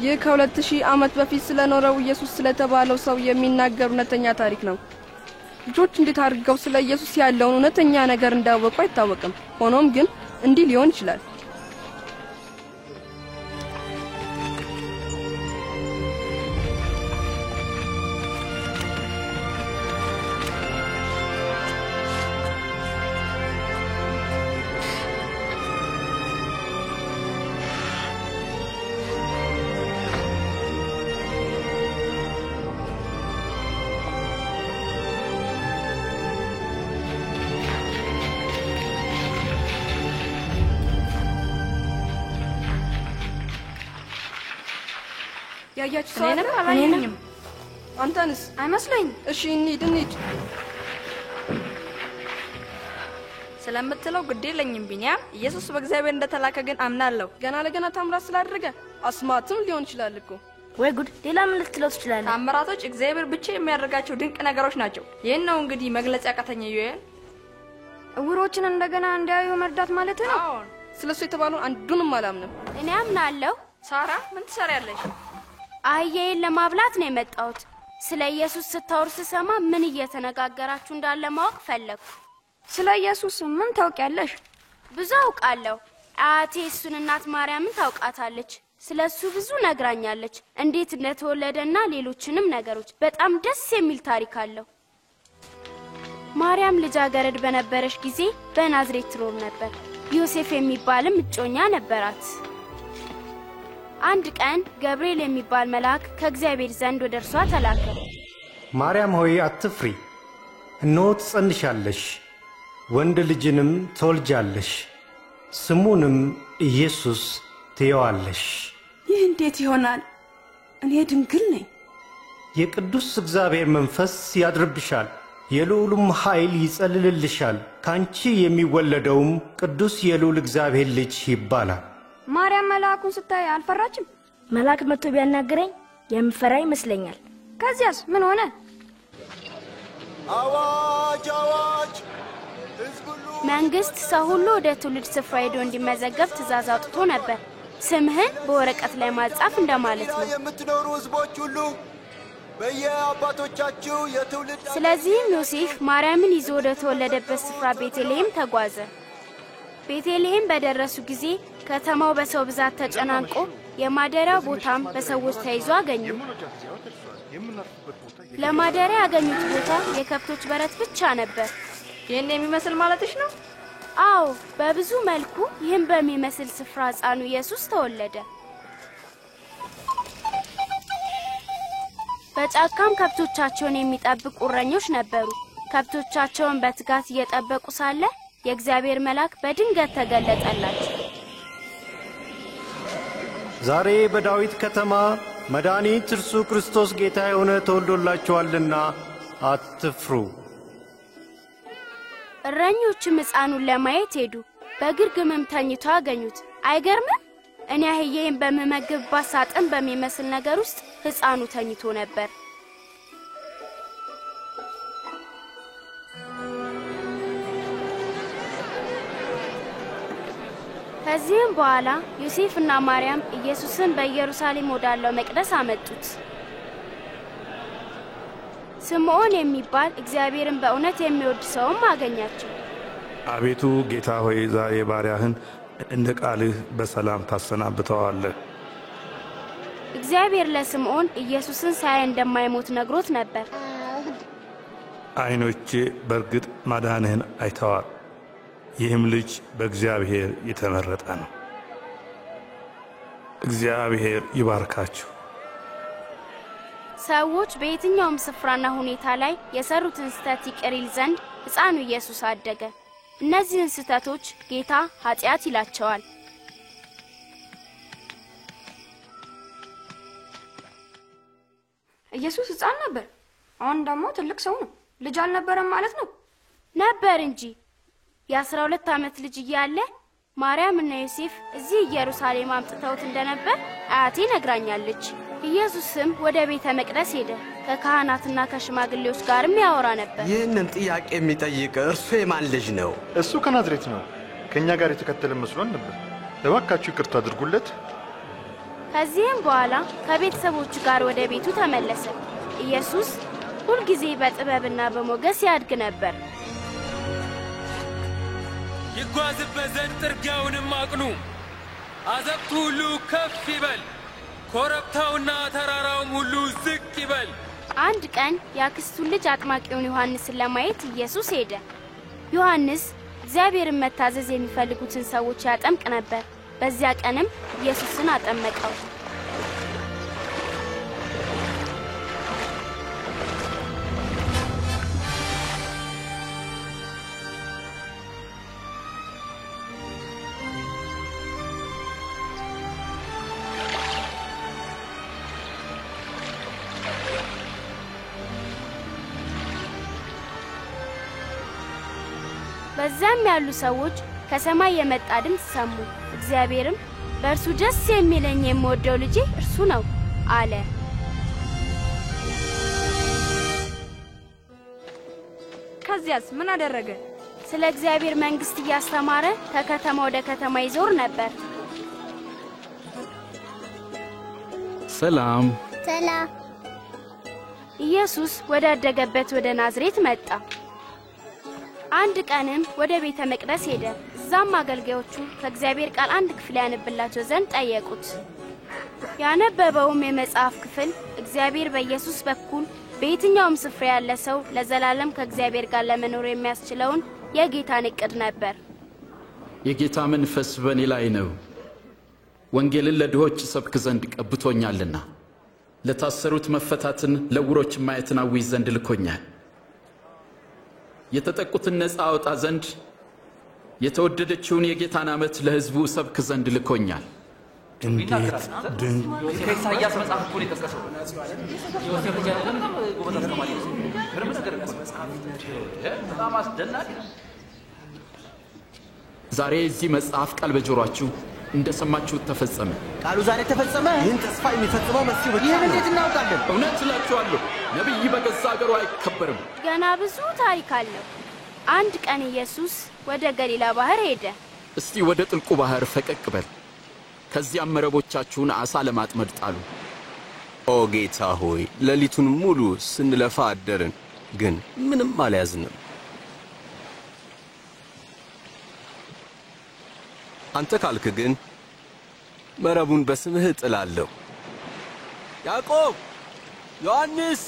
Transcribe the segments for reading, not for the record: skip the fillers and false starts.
ይህ ከ2000 ዓመት በፊት ስለኖረው ኢየሱስ ስለተባለው ሰው የሚናገር እውነተኛ ታሪክ ነው። ልጆች እንዴት አድርገው ስለ ኢየሱስ ያለውን እውነተኛ ነገር እንዳወቁ አይታወቅም። ሆኖም ግን እንዲህ ሊሆን ይችላል። ያያችሁ ሰው እኔንም አላየኝም። አንተንስ? አይመስለኝ። እሺ እንሂድ። ስለምትለው ግድ የለኝም ቢኒያም። ኢየሱስ በእግዚአብሔር እንደተላከ ግን አምናለሁ። ገና ለገና ታምራት ስላደረገ አስማትም ሊሆን ይችላል እኮ። ወይ ጉድ! ሌላ ምን ልትለው ትችላለህ? ታምራቶች እግዚአብሔር ብቻ የሚያደርጋቸው ድንቅ ነገሮች ናቸው። ይሄን ነው እንግዲህ መግለጽ ያቃተኝ። ዮኤል እውሮችን እንደገና እንዲያዩ መርዳት ማለት ነው። አዎ። ስለሱ የተባለው አንዱንም አላምንም። እኔ አምናለሁ። ሳራ ምን ትሰሪያለሽ? አየን ለማብላት ነው የመጣሁት። ስለ ኢየሱስ ስታወርስ ሰማ ምን እየተነጋገራችሁ እንዳለ ማወቅ ፈለኩ። ስለ ኢየሱስ ምን ታውቂያለሽ? ብዙ አውቃለሁ። አያቴ እሱን እናት ማርያምን ታውቃታለች። ስለሱ ብዙ ነግራኛለች። እንዴት እንደተወለደና ሌሎችንም ነገሮች። በጣም ደስ የሚል ታሪክ አለው። ማርያም ልጃገረድ በነበረች ጊዜ በናዝሬት ትኖር ነበር። ዮሴፍ የሚባልም እጮኛ ነበራት። አንድ ቀን ገብርኤል የሚባል መልአክ ከእግዚአብሔር ዘንድ ወደ እርሷ ተላከ። ማርያም ሆይ አትፍሪ፣ እነሆ ትጸንሻለሽ፣ ወንድ ልጅንም ትወልጃለሽ፣ ስሙንም ኢየሱስ ትይዋለሽ። ይህ እንዴት ይሆናል? እኔ ድንግል ነኝ። የቅዱስ እግዚአብሔር መንፈስ ያድርብሻል፣ የልዑሉም ኃይል ይጸልልልሻል። ካንቺ የሚወለደውም ቅዱስ የልዑል እግዚአብሔር ልጅ ይባላል። ማርያም መልአኩን ስታይ አልፈራችም? መልአክ መጥቶ ቢያናግረኝ የምፈራ ይመስለኛል። ከዚያስ ምን ሆነ? አዋጅ! መንግስት ሰው ሁሉ ወደ ትውልድ ስፍራ ሄዶ እንዲመዘገብ ትእዛዝ አውጥቶ ነበር። ስምህን በወረቀት ላይ ማጻፍ እንደማለት ነው። የምትኖሩ ህዝቦች ሁሉ በየአባቶቻችሁ የትውልድ ስለዚህም ዮሴፍ ማርያምን ይዞ ወደ ተወለደበት ስፍራ ቤተልሔም ተጓዘ። ቤተልሔም በደረሱ ጊዜ ከተማው በሰው ብዛት ተጨናንቆ የማደሪያው ቦታም በሰዎች ተይዞ አገኙ። ለማደሪያ ያገኙት ቦታ የከብቶች በረት ብቻ ነበር። ይሄን የሚመስል ማለትሽ ነው? አዎ፣ በብዙ መልኩ ይህን በሚመስል ስፍራ ሕፃኑ ኢየሱስ ተወለደ። በጫካም ከብቶቻቸውን የሚጠብቁ እረኞች ነበሩ። ከብቶቻቸውን በትጋት እየጠበቁ ሳለ የእግዚአብሔር መልአክ በድንገት ተገለጠላቸው። ዛሬ በዳዊት ከተማ መድኃኒት እርሱ ክርስቶስ ጌታ የሆነ ተወልዶላችኋልና አትፍሩ። እረኞችም ሕፃኑን ለማየት ሄዱ። በግርግምም ተኝቶ አገኙት። አይገርምም? እኔ አህያዬን በምመግብባት ሳጥን በሚመስል ነገር ውስጥ ሕፃኑ ተኝቶ ነበር። ከዚህም በኋላ ዮሴፍና ማርያም ኢየሱስን በኢየሩሳሌም ወዳለው መቅደስ አመጡት። ስምዖን የሚባል እግዚአብሔርን በእውነት የሚወድ ሰውም አገኛቸው። አቤቱ ጌታ ሆይ ዛሬ ባሪያህን እንደ ቃልህ በሰላም ታሰናብተዋለህ። እግዚአብሔር ለስምዖን ኢየሱስን ሳያይ እንደማይሞት ነግሮት ነበር። ዓይኖቼ በእርግጥ ማዳንህን አይተዋል። ይህም ልጅ በእግዚአብሔር የተመረጠ ነው። እግዚአብሔር ይባርካችሁ። ሰዎች በየትኛውም ስፍራና ሁኔታ ላይ የሰሩትን ስህተት ይቅር ይል ዘንድ ሕፃኑ ኢየሱስ አደገ። እነዚህን ስህተቶች ጌታ ኃጢአት ይላቸዋል። ኢየሱስ ሕፃን ነበር፣ አሁን ደግሞ ትልቅ ሰው ነው። ልጅ አልነበረም ማለት ነው? ነበር እንጂ። የ12 ዓመት ልጅ እያለ ማርያምና ዮሴፍ እዚህ ኢየሩሳሌም አምጥተውት እንደነበር አያቴ ነግራኛለች። ኢየሱስም ወደ ቤተ መቅደስ ሄደ። ከካህናትና ከሽማግሌዎች ጋርም ያወራ ነበር። ይህንን ጥያቄ የሚጠይቅ እርሱ የማን ልጅ ነው? እሱ ከናዝሬት ነው። ከኛ ጋር የተከተለ መስሎን ነበር። እባካችሁ ይቅርታ አድርጉለት። ከዚህም በኋላ ከቤተሰቦቹ ጋር ወደ ቤቱ ተመለሰ። ኢየሱስ ሁል ጊዜ በጥበብና በሞገስ ያድግ ነበር። ይጓዝበት ዘንድ ጥርጊያውንም አቅኑ፣ አዘቅቱ ሁሉ ከፍ ይበል፣ ኮረብታውና ተራራውም ሁሉ ዝቅ ይበል። አንድ ቀን የአክስቱን ልጅ አጥማቂውን ዮሐንስን ለማየት ኢየሱስ ሄደ። ዮሐንስ እግዚአብሔርን መታዘዝ የሚፈልጉትን ሰዎች ያጠምቅ ነበር። በዚያ ቀንም ኢየሱስን አጠመቀው። በዛም ያሉ ሰዎች ከሰማይ የመጣ ድምጽ ሰሙ። እግዚአብሔርም በእርሱ ደስ የሚለኝ የምወደው ልጄ እርሱ ነው አለ። ከዚያስ ምን አደረገ? ስለ እግዚአብሔር መንግስት እያስተማረ ከከተማ ወደ ከተማ ይዞር ነበር። ሰላም ሰላም። ኢየሱስ ወዳደገበት ወደ ናዝሬት መጣ። አንድ ቀንም ወደ ቤተ መቅደስ ሄደ። እዛም አገልጋዮቹ ከእግዚአብሔር ቃል አንድ ክፍል ያነብላቸው ዘንድ ጠየቁት። ያነበበውም የመጽሐፍ ክፍል እግዚአብሔር በኢየሱስ በኩል በየትኛውም ስፍራ ያለ ሰው ለዘላለም ከእግዚአብሔር ጋር ለመኖር የሚያስችለውን የጌታን ዕቅድ ነበር። የጌታ መንፈስ በእኔ ላይ ነው፣ ወንጌልን ለድሆች ሰብክ ዘንድ ቀብቶኛልና፣ ለታሰሩት መፈታትን፣ ለዕውሮች ማየትን አውጅ ዘንድ ልኮኛል፣ የተጠቁትን ነፃ አወጣ ዘንድ፣ የተወደደችውን የጌታን ዓመት ለሕዝቡ ሰብክ ዘንድ ልኮኛል። እንዴት ድንቅ! ከኢሳይያስ መጽሐፍ እኮ ነው የተጠቀሰው። ዮሴፍ ልጅ አይደለም ጎበዝ አስተማሪ ነው። ግርም ነገር እኮ በጣም አስደናቂ ነው። ዛሬ እዚህ መጽሐፍ ቃል በጆሮአችሁ እንደሰማችሁት ተፈጸመ። ቃሉ ዛሬ ተፈጸመ። ይህን ተስፋ የሚፈጽመው መሲሁ ብቻ ነው። ይህን እንዴት እናውቃለን? እውነት እላችኋለሁ ነቢይ በገዛ አገሩ አይከበርም። ገና ብዙ ታሪክ አለው። አንድ ቀን ኢየሱስ ወደ ገሊላ ባህር ሄደ። እስቲ ወደ ጥልቁ ባህር ፈቀቅ በል፣ ከዚያም መረቦቻችሁን ዓሣ ለማጥመድ ጣሉ። ኦ ጌታ ሆይ፣ ሌሊቱን ሙሉ ስንለፋ አደርን፣ ግን ምንም አልያዝንም። አንተ ካልክ ግን መረቡን በስምህ እጥላለሁ። ያዕቆብ፣ ዮሐንስ፣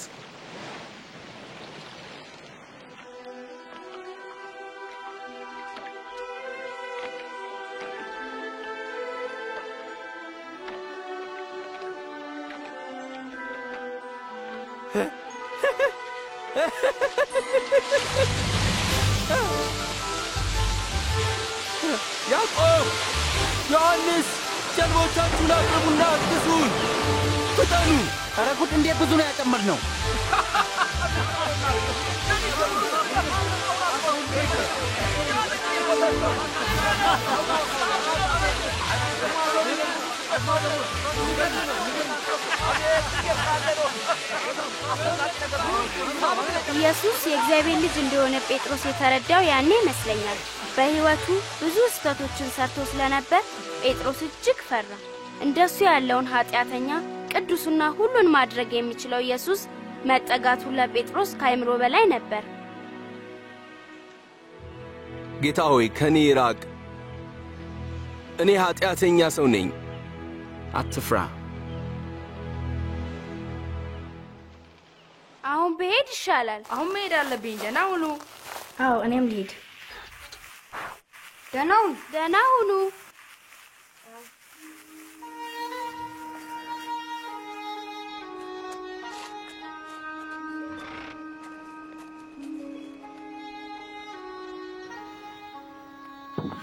ያዕቆብ፣ ዮሐንስ፣ ጀልቦቻችሁን አቅርቡና አግዙን፣ ፍጠኑ። ኧረ ጉድ! እንዴት ብዙ ነው ያጨመርነው? ኢየሱስ የእግዚአብሔር ልጅ እንደሆነ ጴጥሮስ የተረዳው ያኔ ይመስለኛል። በሕይወቱ ብዙ ስህተቶችን ሰርቶ ስለነበር ጴጥሮስ እጅግ ፈራ። እንደሱ ያለውን ኃጢአተኛ ቅዱስና ሁሉን ማድረግ የሚችለው ኢየሱስ መጠጋቱ ለጴጥሮስ ከአይምሮ በላይ ነበር። ጌታ ሆይ ከኔ ራቅ፣ እኔ ኃጢአተኛ ሰው ነኝ። አትፍራ። አሁን ብሄድ ይሻላል። አሁን መሄድ አለብኝ። ደህና ሁኑ። አዎ እኔም ልሄድ። ደህና ሁኑ።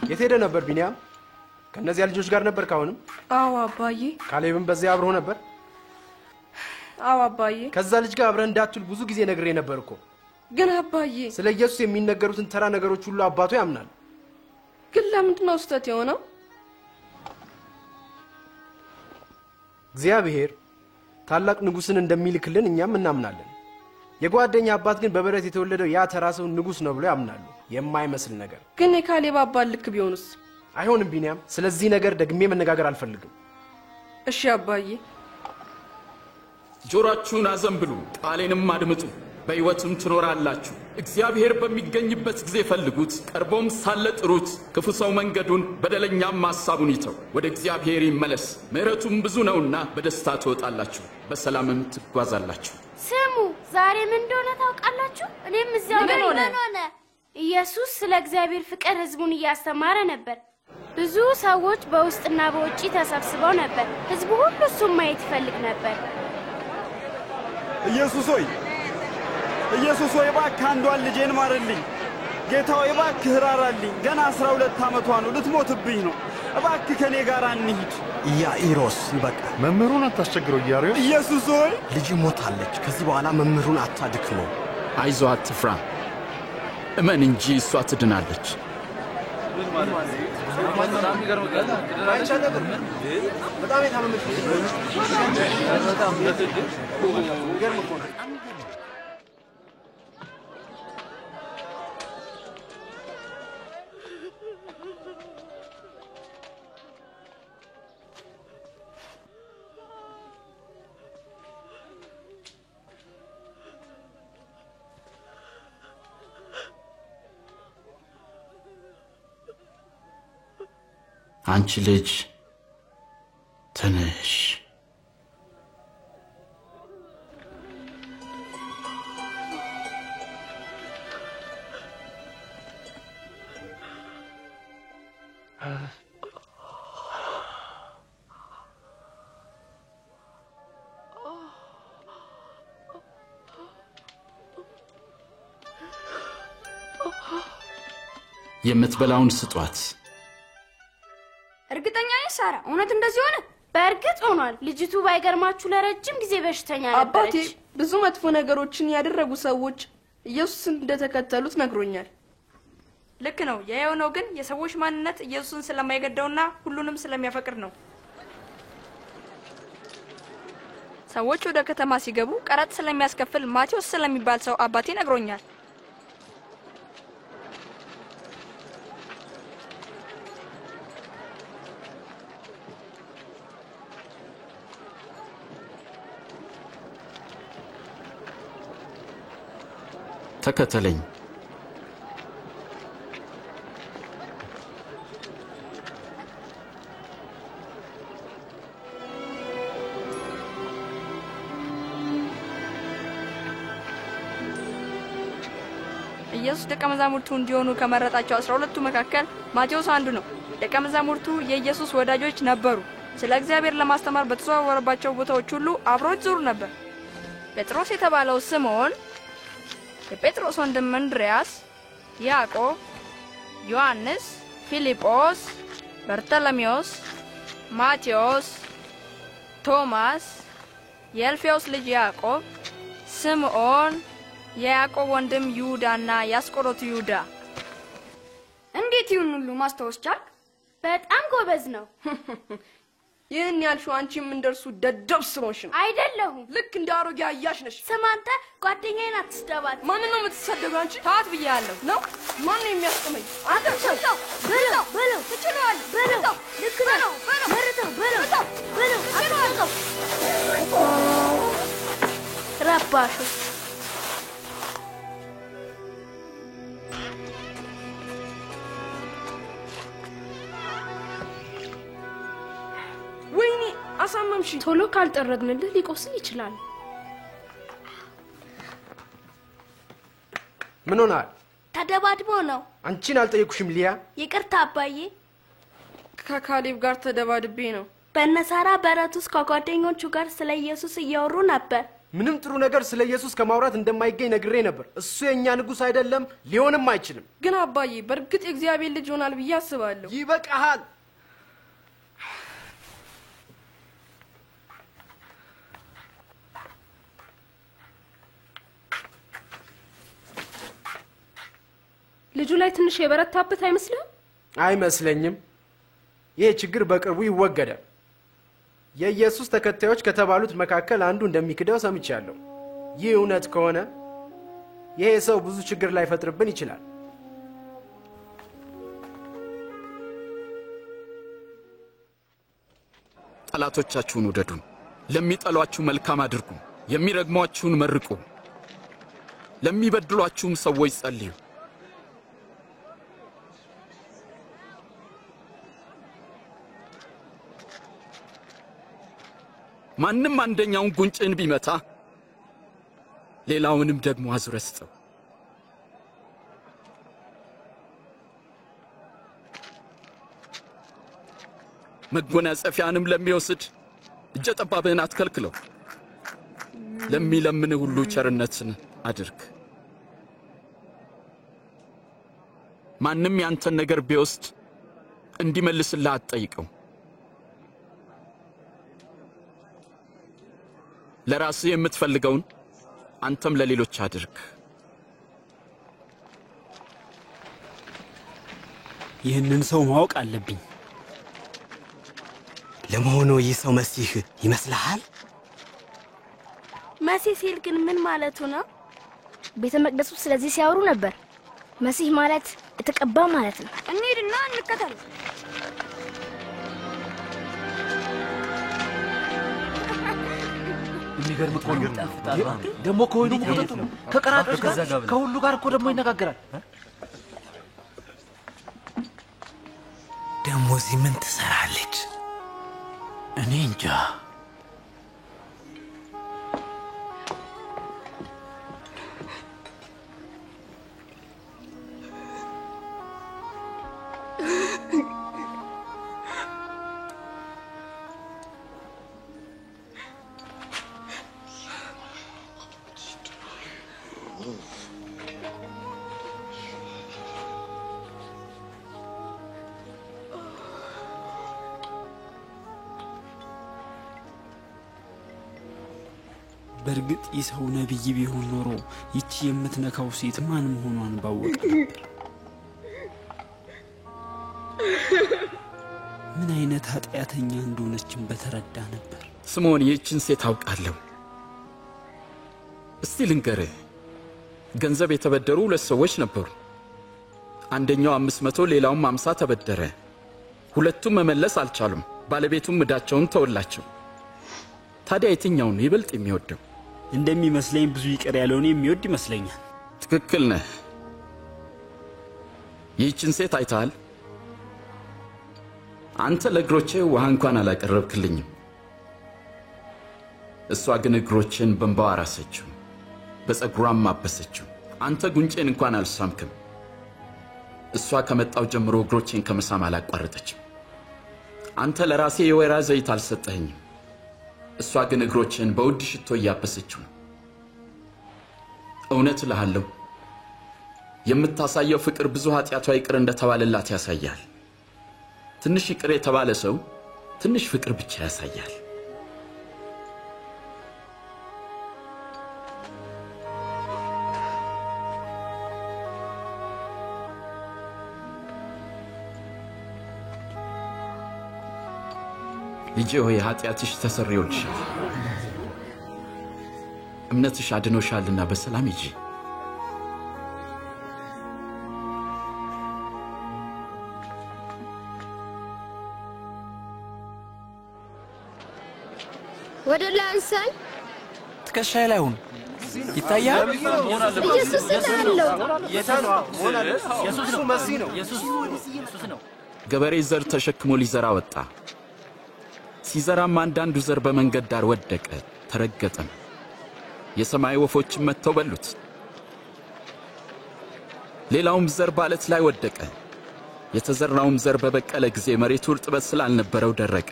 የት ሄደ ነበር ቢኒያም? ከነዚያ ልጆች ጋር ነበር ካሁንም? አዎ አባዬ። ካሌብም በዚያ አብሮ ነበር? አዎ አባዬ። ከዛ ልጅ ጋር አብረን እንዳትውል ብዙ ጊዜ ነግሬ ነበር እኮ። ግን አባዬ ስለ ኢየሱስ የሚነገሩትን ተራ ነገሮች ሁሉ አባቱ ያምናል። ግን ለምንድን ነው ስህተት የሆነው? እግዚአብሔር ታላቅ ንጉስን እንደሚልክልን እኛም እናምናለን። የጓደኛ አባት ግን በበረት የተወለደው ያ ተራ ሰው ንጉስ ነው ብሎ ያምናሉ። የማይመስል ነገር። ግን የካሌብ አባት ልክ ቢሆንስ? አይሆንም ቢኒያም፣ ስለዚህ ነገር ደግሜ መነጋገር አልፈልግም። እሺ አባዬ። ጆሮአችሁን አዘንብሉ፣ ቃሌንም አድምጡ፣ በሕይወትም ትኖራላችሁ። እግዚአብሔር በሚገኝበት ጊዜ ፈልጉት፣ ቀርቦም ሳለ ጥሩት። ክፉ ሰው መንገዱን በደለኛም ሐሳቡን ይተው፣ ወደ እግዚአብሔር ይመለስ። ምሕረቱም ብዙ ነውና በደስታ ትወጣላችሁ፣ በሰላምም ትጓዛላችሁ። ስሙ፣ ዛሬ ምን እንደሆነ ታውቃላችሁ? እኔም እዚያው ምን ሆነ? ኢየሱስ ስለ እግዚአብሔር ፍቅር ሕዝቡን እያስተማረ ነበር። ብዙ ሰዎች በውስጥና በውጪ ተሰብስበው ነበር። ሕዝቡ ሁሉ እሱን ማየት ይፈልግ ነበር። ኢየሱስ ሆይ እባክህ አንዷን ልጄን ማርልኝ። ጌታ ሆይ እባክህ ራራልኝ። ገና 12 ዓመቷ ነው፣ ልትሞትብኝ ነው። እባክህ ከኔ ጋር እንሂድ። ኢያኢሮስ ይበቃ። መምህሩን አታስቸግረው ኢያኢሮስ። ኢየሱስ ሆይ ልጅ ሞታለች። ከዚህ በኋላ መምህሩን አታድክመው። አይዞህ፣ አትፍራ፣ እመን እንጂ እሷ ትድናለች። አንቺ ልጅ ተነሽ። የምትበላውን ስጧት። እርግጠኛ ነኝ ሳራ፣ እውነት እንደዚህ ሆነ? በእርግጥ ሆኗል። ልጅቱ ባይገርማችሁ ለረጅም ጊዜ በሽተኛ ነበረች። አባቴ ብዙ መጥፎ ነገሮችን ያደረጉ ሰዎች ኢየሱስን እንደተከተሉት ነግሮኛል። ልክ ነው። የሆነው ግን የሰዎች ማንነት ኢየሱስን ስለማይገደውና ሁሉንም ስለሚያፈቅር ነው። ሰዎች ወደ ከተማ ሲገቡ ቀረጥ ስለሚያስከፍል ማቴዎስ ስለሚባል ሰው አባቴ ነግሮኛል። ተከተለኝ። ኢየሱስ ደቀ መዛሙርቱ እንዲሆኑ ከመረጣቸው 12ቱ መካከል ማቴዎስ አንዱ ነው። ደቀ መዛሙርቱ የኢየሱስ ወዳጆች ነበሩ። ስለ እግዚአብሔር ለማስተማር በተዘዋወረባቸው ቦታዎች ሁሉ አብሮት ዞሩ ነበር። ጴጥሮስ የተባለው ስምዖን፣ የጴጥሮስ ወንድም እንድርያስ፣ ያዕቆብ፣ ዮሐንስ፣ ፊልጶስ፣ በርተሎሜዎስ፣ ማቴዎስ፣ ቶማስ፣ የእልፌዎስ ልጅ ያዕቆብ፣ ስምዖን፣ የያዕቆብ ወንድም ይሁዳና የአስቆሮቱ ይሁዳ። እንዴት ይሁን ሁሉ ማስታወስ ቻልክ? በጣም ጎበዝ ነው። ይህን ያልሽው አንቺም እንደርሱ ደደብ ስለሆንሽ ነው። አይደለሁም። ልክ እንደ አሮጌ አያሽ ነሽ። ስማ አንተ፣ ጓደኛዬን አትስደባት። ማንን ነው የምትሰደቢው አንቺ? ተዋት ብያለሁ። ነው ማን ነው የሚያስቆመኝ? አንተ ሰው በለው በለው፣ ትችላለህ። በለው፣ ልክ ነው። መርተው በለው በለው፣ አትሰው ረባሹ። ወይኔ አሳመምሽ። ቶሎ ካልጠረግንልህ ሊቆስል ይችላል። ምን ሆናል? ተደባድቦ ነው። አንቺን አልጠየኩሽም ሊያ። ይቅርታ አባዬ። ከካሌብ ጋር ተደባድቤ ነው። በነሳራ በረት ውስጥ ከጓደኞቹ ጋር ስለ ኢየሱስ እያወሩ ነበር። ምንም ጥሩ ነገር ስለ ኢየሱስ ከማውራት እንደማይገኝ ነግሬ ነበር። እሱ የኛ ንጉስ አይደለም፣ ሊሆንም አይችልም። ግን አባዬ በእርግጥ የእግዚአብሔር ልጅ ይሆናል ብዬ አስባለሁ። ይበቃሃል። ልጁ ላይ ትንሽ የበረታበት አይመስልም? አይመስለኝም። ይሄ ችግር በቅርቡ ይወገዳል። የኢየሱስ ተከታዮች ከተባሉት መካከል አንዱ እንደሚክደው ሰምቻለሁ። ይህ እውነት ከሆነ ይሄ ሰው ብዙ ችግር ላይ ፈጥርብን ይችላል። ጠላቶቻችሁን ውደዱ፣ ለሚጠሏችሁ መልካም አድርጉ፣ የሚረግሟችሁን መርቁ፣ ለሚበድሏችሁም ሰዎች ጸልዩ። ማንም አንደኛውን ጉንጭን ቢመታ ሌላውንም ደግሞ አዙረህ ስጠው። መጎናጸፊያንም ለሚወስድ እጀ ጠባብህን አትከልክለው። ለሚለምን ሁሉ ቸርነትን አድርግ። ማንም ያንተን ነገር ቢወስድ እንዲመልስልህ አትጠይቀው። ለራስህ የምትፈልገውን አንተም ለሌሎች አድርግ። ይህንን ሰው ማወቅ አለብኝ። ለመሆኑ ይህ ሰው መሲህ ይመስልሃል? መሲህ ሲል ግን ምን ማለቱ ነው? ቤተ መቅደሱ ስለዚህ ሲያወሩ ነበር። መሲህ ማለት የተቀባ ማለት ነው። እንሂድና እንከተል። የሚገርም እኮ ነው። ደግሞ ከወይኑ ቁጥጥ ከቀራጮች ጋር ከሁሉ ጋር እኮ ደግሞ ይነጋገራል። ደግሞ እዚህ ምን ትሰራለች? እኔ እንጃ። በእርግጥ ይህ ሰው ነቢይ ቢሆን ኖሮ ይቺ የምትነካው ሴት ማን መሆኗን ባወቀ ነበር። ምን አይነት ኃጢአተኛ እንደሆነችን በተረዳ ነበር። ስምዖን፣ ይህችን ሴት አውቃለሁ። እስቲ ልንገርህ፣ ገንዘብ የተበደሩ ሁለት ሰዎች ነበሩ። አንደኛው 500 ሌላውም 50 ተበደረ። ሁለቱም መመለስ አልቻሉም። ባለቤቱም ዕዳቸውን ተወላቸው። ታዲያ የትኛው ነው ይበልጥ የሚወደው? እንደሚመስለኝ ብዙ ይቅር ያለውን የሚወድ ይመስለኛል። ትክክል ነህ። ይህችን ሴት አይተሃል? አንተ ለእግሮቼ ውሃ እንኳን አላቀረብክልኝም። እሷ ግን እግሮቼን በእንባዋ አራሰችው፣ በፀጉሯም አበሰችው። አንተ ጉንጬን እንኳን አልሳምክም። እሷ ከመጣው ጀምሮ እግሮቼን ከመሳም አላቋረጠችም። አንተ ለራሴ የወይራ ዘይት አልሰጠኸኝም። እሷ ግን እግሮቼን በውድ ሽቶ እያበሰችው ነው። እውነት እልሃለሁ፣ የምታሳየው ፍቅር ብዙ ኃጢአቷ ይቅር እንደተባለላት ያሳያል። ትንሽ ይቅር የተባለ ሰው ትንሽ ፍቅር ብቻ ያሳያል። ልጄ ሆይ ኃጢአትሽ ተሰርዮልሻል፣ እምነትሽ አድኖሻልና በሰላም ሂጂ። ወደ ላይ አንሳኝ። ትከሻዬ ላይ ሁን። ይታያል? ኢየሱስ እንዳለው ኢየሱስ መሲህ ነው። ኢየሱስ ነው። ገበሬ ዘር ተሸክሞ ሊዘራ ወጣ። ሲዘራም አንዳንዱ ዘር በመንገድ ዳር ወደቀ፣ ተረገጠም። የሰማይ ወፎችም መጥተው በሉት። ሌላውም ዘር በዓለት ላይ ወደቀ። የተዘራውም ዘር በበቀለ ጊዜ መሬቱ እርጥበት ስላልነበረው ደረቀ።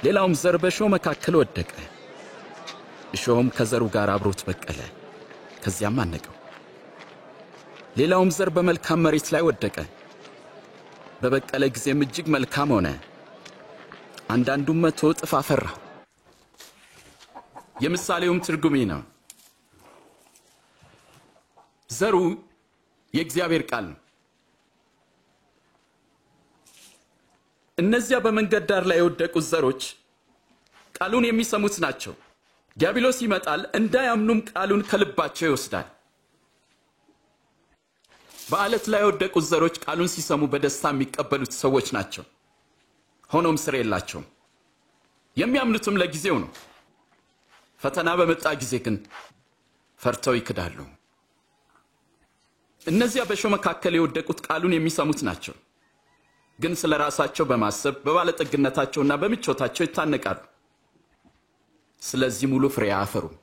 ሌላውም ዘር በእሾህ መካከል ወደቀ። እሾህም ከዘሩ ጋር አብሮት በቀለ፣ ከዚያም አነቀው። ሌላውም ዘር በመልካም መሬት ላይ ወደቀ። በበቀለ ጊዜም እጅግ መልካም ሆነ። አንዳንዱም 100 እጥፍ አፈራ። የምሳሌውም ትርጉም ነው። ዘሩ የእግዚአብሔር ቃል ነው። እነዚያ በመንገድ ዳር ላይ የወደቁት ዘሮች ቃሉን የሚሰሙት ናቸው። ዲያብሎስ ይመጣል፣ እንዳያምኑም ቃሉን ከልባቸው ይወስዳል። በዓለት ላይ የወደቁት ዘሮች ቃሉን ሲሰሙ በደስታ የሚቀበሉት ሰዎች ናቸው። ሆኖም ስር የላቸውም። የሚያምኑትም ለጊዜው ነው። ፈተና በመጣ ጊዜ ግን ፈርተው ይክዳሉ። እነዚያ በእሾህ መካከል የወደቁት ቃሉን የሚሰሙት ናቸው፣ ግን ስለ ራሳቸው በማሰብ በባለጠግነታቸውና በምቾታቸው ይታነቃሉ። ስለዚህ ሙሉ ፍሬ አያፈሩም።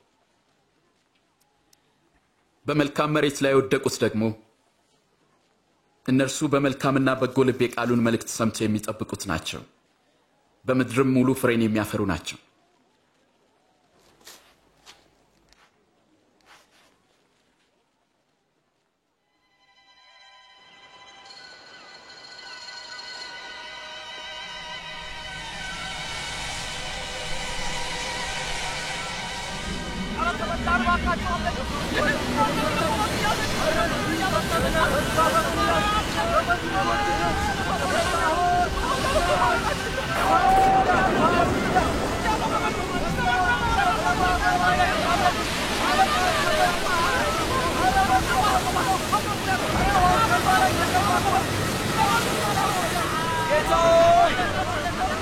በመልካም መሬት ላይ የወደቁት ደግሞ እነርሱ በመልካምና በጎ ልብ የቃሉን መልእክት ሰምተው የሚጠብቁት ናቸው። በምድርም ሙሉ ፍሬን የሚያፈሩ ናቸው።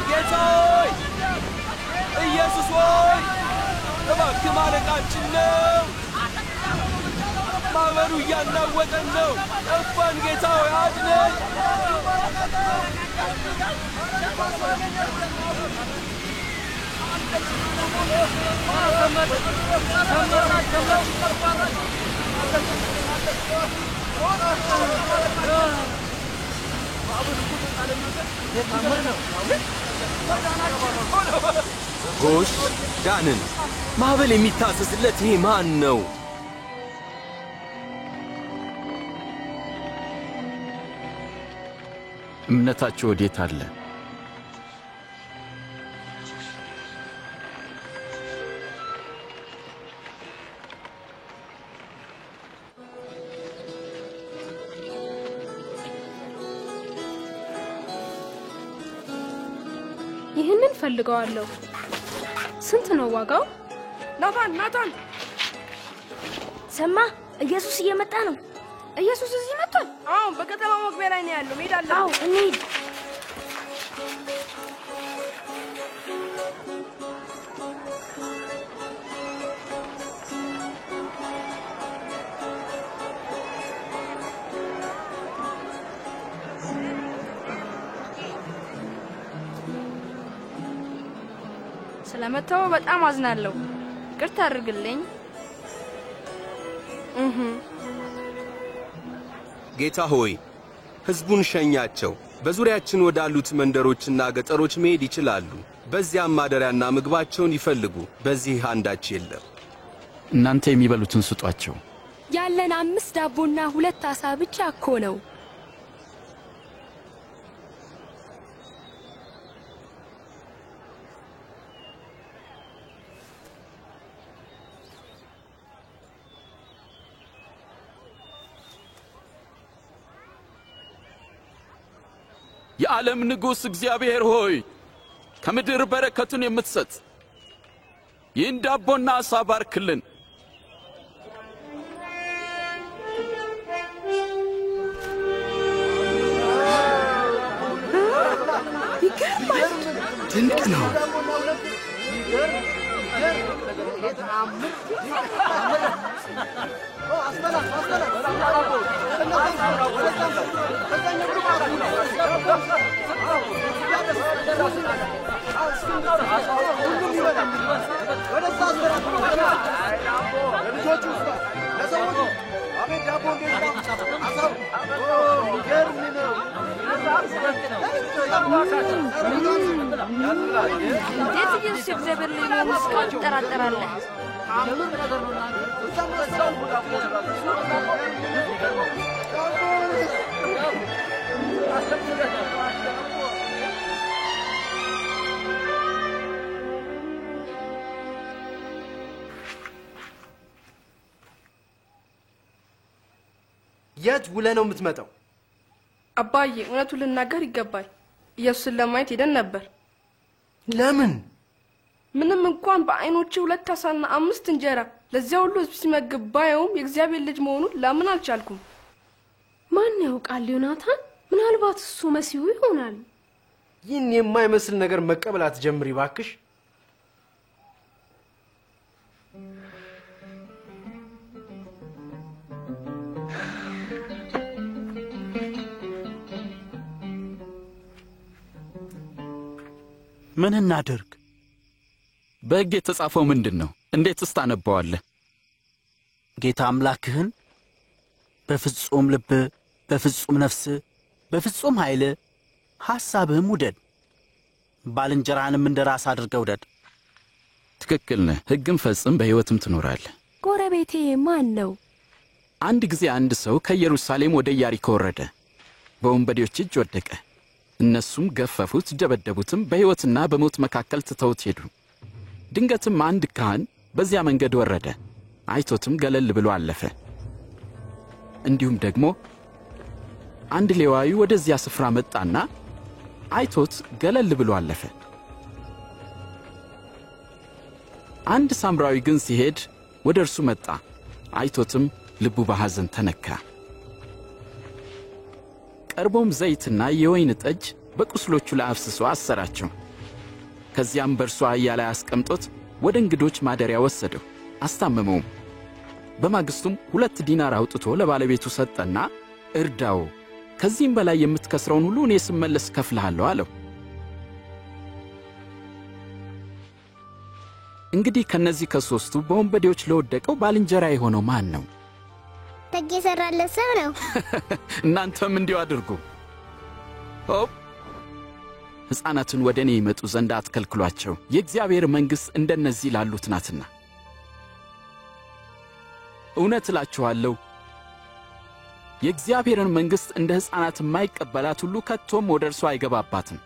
ጌታዬ ኢየሱስ ሆይ እባክህ ማለቃችን ነው። ማዕበሉ እያናወጠን ነው። ጠፋን። ጌታ ሆይ አድነን። ጎሽ ዳንን። ማዕበል የሚታዘዝለት ይሄ ማን ነው? እምነታችሁ ወዴት አለ? ይህንን ፈልገዋለሁ። ስንት ነው ዋጋው? ናታን ሰማ፣ ኢየሱስ እየመጣ ነው። ኢየሱስ እዚህ መጥቷል። አዎ፣ በከተማው መግቢያ ላይ ነው ያለው። መሄድ አለብን። አዎ፣ እንሂድ። ስለመተው በጣም አዝናለሁ። ይቅርታ አድርግልኝ። ጌታ ሆይ ሕዝቡን ሸኛቸው። በዙሪያችን ወዳሉት መንደሮችና ገጠሮች መሄድ ይችላሉ። በዚያም ማደሪያና ምግባቸውን ይፈልጉ። በዚህ አንዳች የለም። እናንተ የሚበሉትን ስጧቸው። ያለን 5 ዳቦና 2 ዓሣ ብቻ እኮ ነው። የዓለም ንጉሥ እግዚአብሔር ሆይ ከምድር በረከቱን የምትሰጥ ይህን ዳቦና ዓሣ ባርክልን። ይገርማል። ድንቅ ነው። እንዴት ኢየሱስ የእግዚአብሔር ልጅ መሆኑን እስካሁን ትጠራጠራለህ? የት ውለህ ነው የምትመጣው? አባዬ፣ እውነቱን ልናገር ይገባል። ኢየሱስን ለማየት ሄደን ነበር። ለምን? ምንም እንኳን በዓይኖቼ 2 ዓሣና 5 እንጀራ ለዚያ ሁሉ ሕዝብ ሲመግብ ባየውም የእግዚአብሔር ልጅ መሆኑን ላምን አልቻልኩም። ማን ያውቃል ዮናታን? ምናልባት እሱ መሲሁ ይሆናል። ይህን የማይመስል ነገር መቀበል አትጀምሪ ባክሽ። ምን እናድርግ? በሕግ የተጻፈው ምንድነው? እንዴትስ ታነበዋለህ? ጌታ አምላክህን በፍጹም ልብ፣ በፍጹም ነፍስ፣ በፍጹም ኃይል ሐሳብህም ውደድ፣ ባልንጀራህንም እንደ ራስ አድርገህ ውደድ። ትክክል ነህ። ሕግን ፈጽም፣ በሕይወትም ትኖራለህ። ጎረቤቴ ማን ነው? አንድ ጊዜ አንድ ሰው ከኢየሩሳሌም ወደ ኢያሪኮ ወረደ። በወንበዴዎች እጅ ወደቀ። እነሱም ገፈፉት፣ ደበደቡትም፣ በሕይወትና በሞት መካከል ትተውት ሄዱ። ድንገትም አንድ ካህን በዚያ መንገድ ወረደ። አይቶትም ገለል ብሎ አለፈ። እንዲሁም ደግሞ አንድ ሌዋዊ ወደዚያ ስፍራ መጣና አይቶት ገለል ብሎ አለፈ። አንድ ሳምራዊ ግን ሲሄድ ወደ እርሱ መጣ። አይቶትም ልቡ በሐዘን ተነካ። ቀርቦም ዘይትና የወይን ጠጅ በቁስሎቹ ላይ አፍስሶ አሰራቸው። ከዚያም በእርሱ አህያ ላይ አስቀምጦት ወደ እንግዶች ማደሪያ ወሰደው፣ አስታመመውም። በማግስቱም 2 ዲናር አውጥቶ ለባለቤቱ ሰጠና እርዳው፣ ከዚህም በላይ የምትከስረውን ሁሉ እኔ ስመለስ ከፍልሃለሁ አለው። እንግዲህ ከነዚህ ከሦስቱ በወንበዴዎች ለወደቀው ባልንጀራ የሆነው ማን ነው? ደግ የሰራለት ሰው ነው። እናንተም እንዲሁ አድርጉ። ሆፕ ሕፃናትን ወደ እኔ ይመጡ ዘንድ አትከልክሏቸው፣ የእግዚአብሔር መንግሥት እንደነዚህ ላሉት ናትና። እውነት እላችኋለሁ የእግዚአብሔርን መንግሥት እንደ ሕፃናት የማይቀበላት ሁሉ ከቶም ወደ እርሱ አይገባባትም።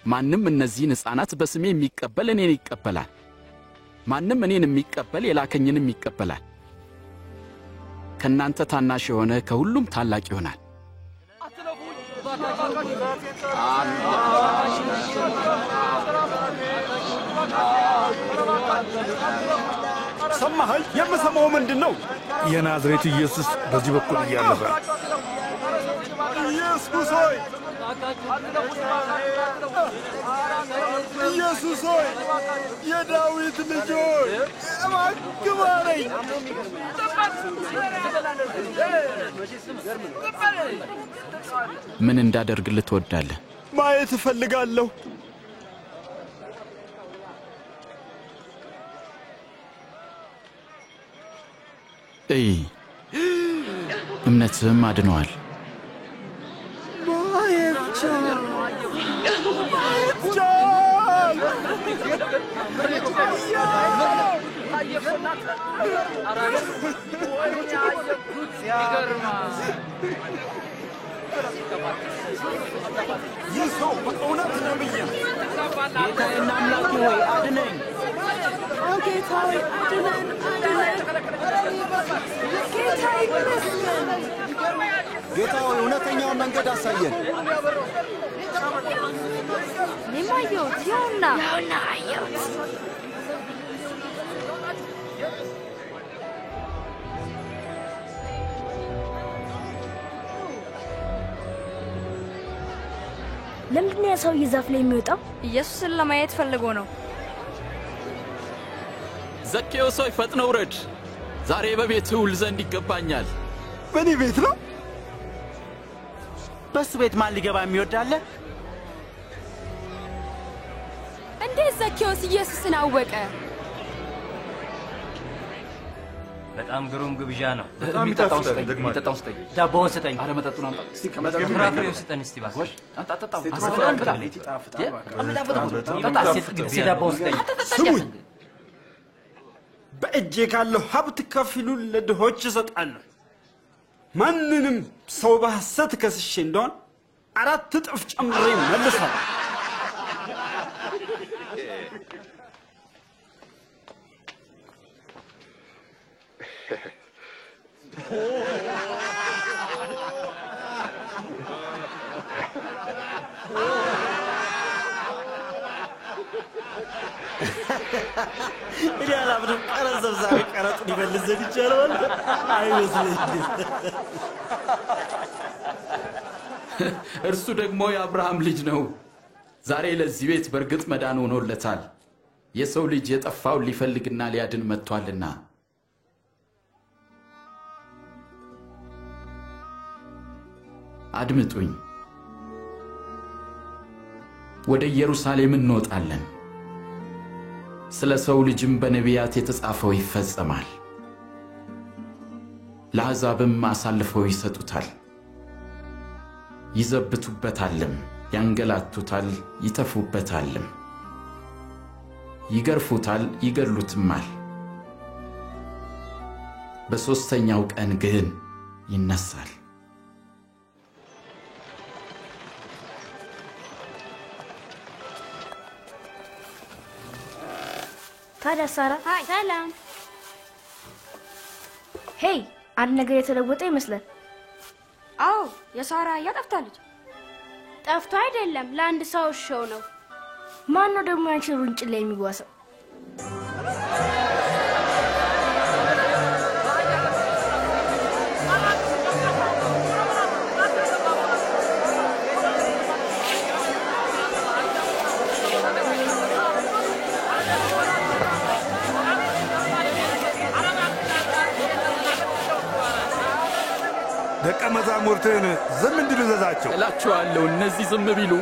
ማንም እነዚህን ሕፃናት በስሜ የሚቀበል እኔን ይቀበላል። ማንም እኔን የሚቀበል የላከኝንም ይቀበላል። ከእናንተ ታናሽ የሆነ ከሁሉም ታላቅ ይሆናል። ሰማኸኝ? የምሰማው ምንድን ነው? የናዝሬቱ ኢየሱስ በዚህ በኩል እያለፈ ኢየሱስ ሆይ፣ ኢየሱስ ሆይ፣ የዳዊት ልጅ ሆይ እባክህ ማረኝ። ምን እንዳደርግልህ ትወዳለህ? ማየት እፈልጋለሁ። እምነትህም አድነዋል። ይህ ሰው በእውነት ነብይ ነው። ጌታዬና አምላኬ ሆይ አድነኝ። ጌታ ሆይ አድነን፣ አድነን። ጌታ ይመስገን። ጌታ ሆይ እውነተኛውን መንገድ አሳየን። እኔም አየሁት። ይኸውና አየሁት። ለምንድን ነው ሰውዬ ዛፍ ላይ የሚወጣው? ኢየሱስን ለማየት ፈልጎ ነው። ዘኬዎስ ሆይ ፈጥነህ ውረድ፣ ዛሬ በቤትህ ውል ዘንድ ይገባኛል። በእኔ ቤት ነው? በእሱ ቤት ማን ሊገባ የሚወድ አለ? እንዴት ዘኬዎስ ኢየሱስን አወቀ? በጣም ግሩም ግብዣ ነው። በጣም የሚጠጣውን ይጣፍጣል። ስጠኝ፣ ደግሞ የሚጠጣውን ስጠኝ፣ ዳቦውን ስጠኝ፣ አረ መጠጡን አምጣ። እስቲ ፍራፍሬውን ስጠን እስቲ እባክህ። አንተ አጠጣው፣ ዳቦውን ስጠኝ። ስሙኝ፣ በእጄ ካለው ሀብት ከፊሉን ለድሆች እሰጣለሁ። ማንንም ሰው በሐሰት ከስሼ እንደሆን 4 እጥፍ ጨምሬ መልሳለሁ። እኔ አላምንም። ቀረጥ ሰብሳቢ ቀረጡን ይመልስ ዘንድ ይቻለዋል? አይመስለኝም። እርሱ ደግሞ የአብርሃም ልጅ ነው። ዛሬ ለዚህ ቤት በርግጥ መዳን ሆኖለታል። የሰው ልጅ የጠፋውን ሊፈልግና ሊያድን መጥቷልና። አድምጡኝ። ወደ ኢየሩሳሌም እንወጣለን። ስለ ሰው ልጅም በነቢያት የተጻፈው ይፈጸማል። ለአሕዛብም አሳልፈው ይሰጡታል፣ ይዘብቱበታልም፣ ያንገላቱታል፣ ይተፉበታልም፣ ይገርፉታል፣ ይገድሉትማል። በሦስተኛው ቀን ግን ይነሳል። ታዲያ ሳራ ሰላም። ሄይ፣ አንድ ነገር የተለወጠ ይመስላል። አዎ፣ የሳራ ጠፍታለች። ጠፍቶ አይደለም፣ ለአንድ ሰው ሾው ነው። ማን ነው ደግሞ አንቺ ሩንጭ ላይ የሚዋሰው? ደቀ መዛሙርትን ዝም እንዲሉ እዘዛቸው እላችኋለሁ። እነዚህ ዝም ቢሉ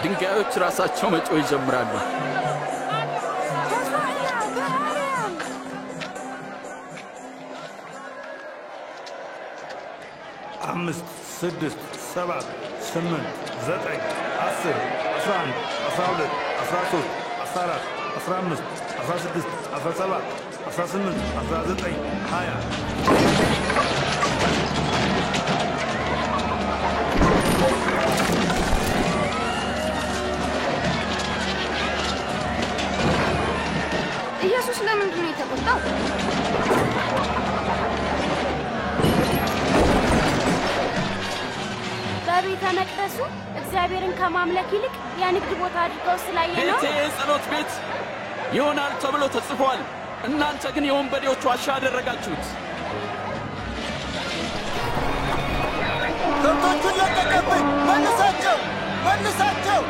ድንጋዮች ራሳቸው መጮህ ይጀምራሉ። አምስት፣ ስድስት፣ ሰባት፣ 8፣ 9፣ 10፣ 11፣ 12፣ 13፣ 14፣ 15፣ 16፣ 17፣ 18፣ 19፣ 20 ኢየሱስ ለምንድን ነው የተቆጣው? በቤተ መቅደሱ እግዚአብሔርን ከማምለክ ይልቅ የንግድ ቦታ አድርገው ስላየ ነው። ቤቴ የጸሎት ቤት ይሆናል ተብሎ ተጽፏል። እናንተ ግን የወንበዴዎች ዋሻ አደረጋችሁት። ከብቶቹን ለቀቀብን! መልሳቸው! መልሳቸው!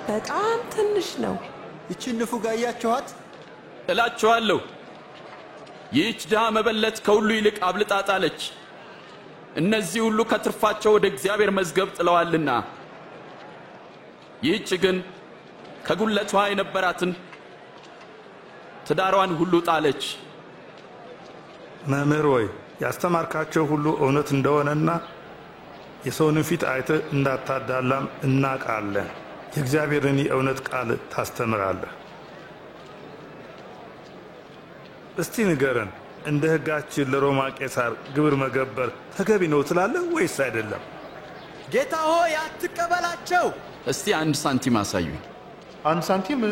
በጣም ትንሽ ነው። ይቺን ንፉግ አያችኋት? እላችኋለሁ ይህች ድሃ መበለት ከሁሉ ይልቅ አብልጣ ጣለች። እነዚህ ሁሉ ከትርፋቸው ወደ እግዚአብሔር መዝገብ ጥለዋልና፣ ይህች ግን ከጉለቷ የነበራትን ትዳሯን ሁሉ ጣለች። መምህር ሆይ ያስተማርካቸው ሁሉ እውነት እንደሆነና የሰውንም ፊት አይተህ እንዳታዳላም እናውቃለን። የእግዚአብሔርን የእውነት ቃል ታስተምራለህ። እስቲ ንገረን፣ እንደ ሕጋችን ለሮማ ቄሳር ግብር መገበር ተገቢ ነው ትላለህ ወይስ አይደለም? ጌታ ሆይ አትቀበላቸው። እስቲ 1 ሳንቲም አሳዩኝ። 1 ሳንቲም?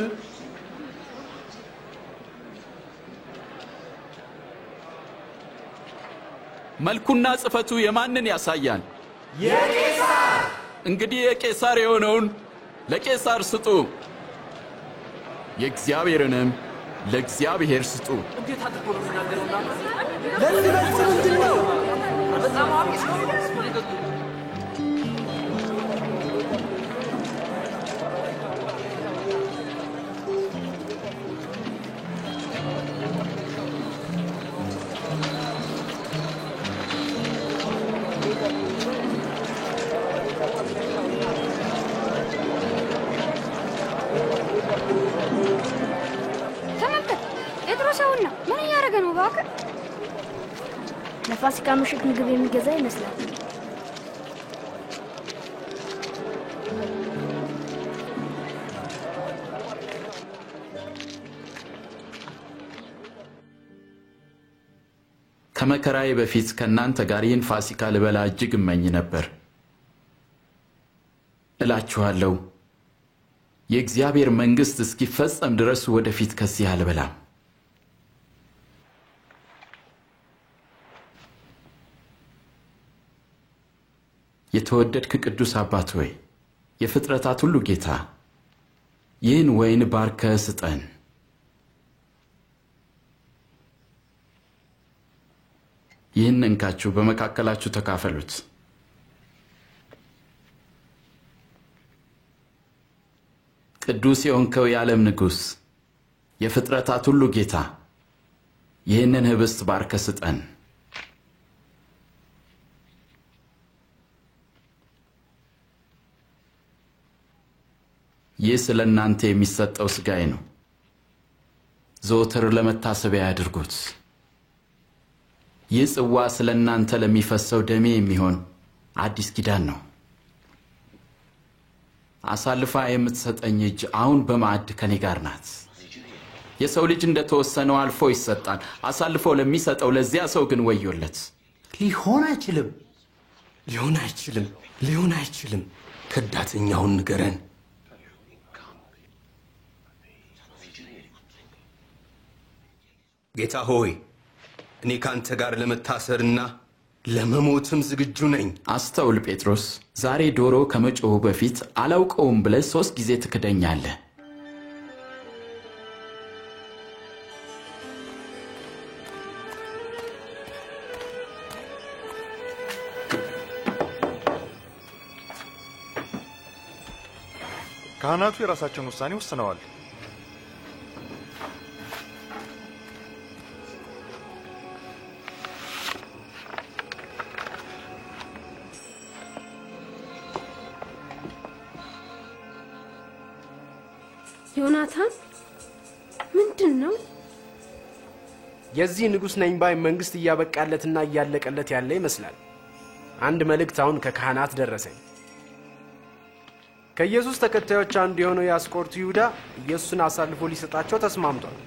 መልኩና ጽፈቱ የማንን ያሳያል? የቄሳር። እንግዲህ የቄሳር የሆነውን ለቄሳር ስጡ፣ የእግዚአብሔርንም ለእግዚአብሔር ስጡ። እንዴት አድርጎ ነው የሚናገረውና ለዚህ መልስ ምንድን ነው? በጣም አሪፍ ነው። ለፋሲካ ምሽት ምግብ የሚገዛ ይመስላል። ከመከራዬ በፊት ከእናንተ ጋር ይህን ፋሲካ ልበላ እጅግ እመኝ ነበር። እላችኋለሁ የእግዚአብሔር መንግሥት እስኪፈጸም ድረስ ወደፊት ከዚህ አልበላም። የተወደድክ ቅዱስ አባት ሆይ የፍጥረታት ሁሉ ጌታ ይህን ወይን ባርከህ ስጠን። ይህን እንካችሁ በመካከላችሁ ተካፈሉት። ቅዱስ የሆንከው የዓለም ንጉሥ የፍጥረታት ሁሉ ጌታ ይህንን ህብስት ባርከህ ስጠን። ይህ ስለ እናንተ የሚሰጠው ሥጋዬ ነው። ዘወትር ለመታሰቢያ ያድርጉት። ይህ ጽዋ ስለ እናንተ ለሚፈሰው ደሜ የሚሆን አዲስ ኪዳን ነው። አሳልፋ የምትሰጠኝ እጅ አሁን በማዕድ ከኔ ጋር ናት። የሰው ልጅ እንደተወሰነው አልፎ ይሰጣል። አሳልፎ ለሚሰጠው ለዚያ ሰው ግን ወዮለት። ሊሆን አይችልም፣ ሊሆን አይችልም፣ ሊሆን አይችልም። ከዳተኛውን ንገረን። ጌታ ሆይ እኔ ካንተ ጋር ለመታሰርና ለመሞትም ዝግጁ ነኝ። አስተውል ጴጥሮስ፣ ዛሬ ዶሮ ከመጮሁ በፊት አላውቀውም ብለህ 3 ጊዜ ትክደኛለህ። ካህናቱ የራሳቸውን ውሳኔ ወስነዋል። ዮናታን ምንድን ነው? የዚህ ንጉሥ ነኝ ባይ መንግሥት እያበቃለትና እያለቀለት ያለ ይመስላል። አንድ መልእክት አሁን ከካህናት ደረሰኝ። ከኢየሱስ ተከታዮች አንዱ የሆነው የአስቆሮቱ ይሁዳ ኢየሱስን አሳልፎ ሊሰጣቸው ተስማምቷል።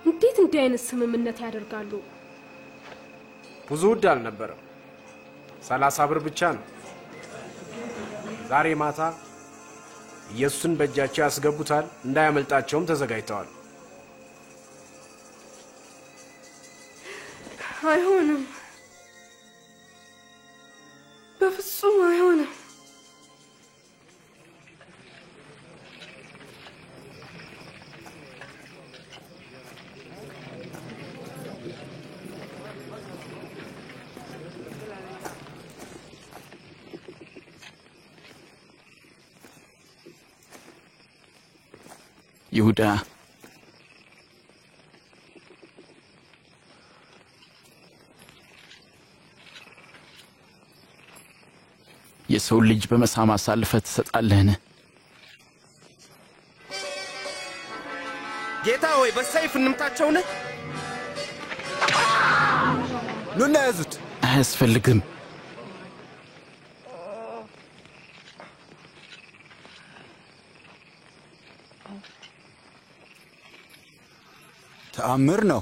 እንዴት እንዲህ አይነት ስምምነት ያደርጋሉ? ብዙ ውድ አልነበረም። 30 ብር ብቻ ነው። ዛሬ ማታ ኢየሱስን በእጃቸው ያስገቡታል። እንዳያመልጣቸውም ተዘጋጅተዋል። አይሆንም፣ በፍጹም አይሆንም። ይሁዳ የሰው ልጅ በመሳም አሳልፈህ ትሰጣለህን? ጌታ ሆይ በሰይፍ እንምታቸውን? ኑና ያዙት። አያስፈልግም። ተአምር ነው።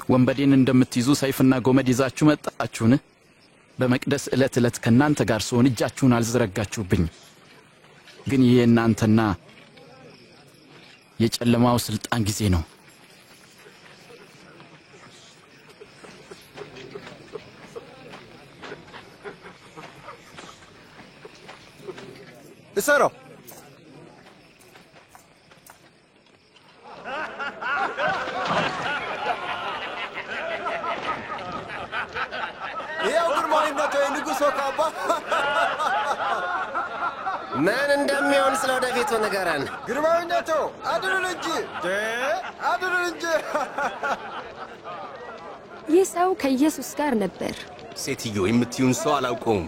ወንበዴን እንደምትይዙ ሰይፍና ጎመድ ይዛችሁ መጣችሁን? በመቅደስ ዕለት ዕለት ከእናንተ ጋር ስሆን እጃችሁን አልዘረጋችሁብኝ። ግን ይህ የእናንተና የጨለማው ሥልጣን ጊዜ ነው። እሰረው። ይኸው ግርማዊነቱ የንጉሥ ካባ። ምን እንደሚሆን ስለ ወደፊቱ ንገረን። ግርማዊነቱ አድኑን እንጂ አድኑን እንጂ። ይህ ሰው ከኢየሱስ ጋር ነበር። ሴትዮ የምትዩን ሰው አላውቀውም።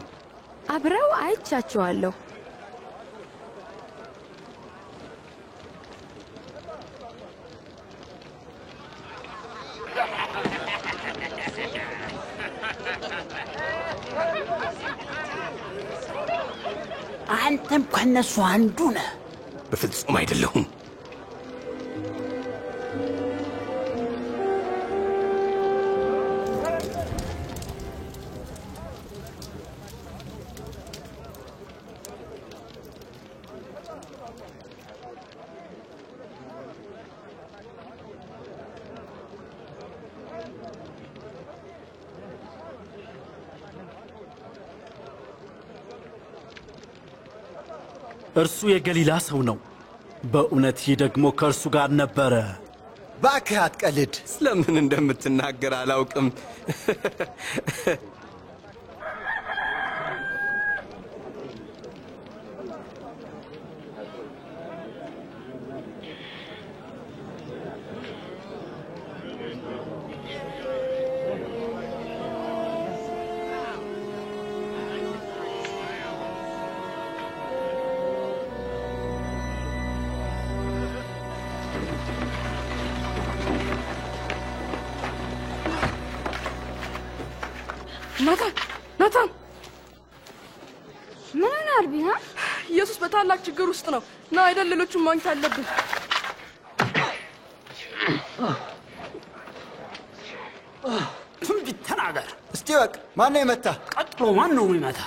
አብረው አይቻቸዋለሁ። አንተም ከነሱ አንዱ ነህ። በፍጹም አይደለሁም። እርሱ የገሊላ ሰው ነው። በእውነት ይህ ደግሞ ከእርሱ ጋር ነበረ። እባክህ አትቀልድ። ስለምን እንደምትናገር አላውቅም። ናታን ምን ሆነሃል ቢና? ኢየሱስ በታላቅ ችግር ውስጥ ነው። ና አይደል ሌሎቹን ማግኘት አለብን። ትንቢት ተናገር እስቲ። በቃ ማን ነው የመታ? ቀጥሎ ማን ነው የሚመታ?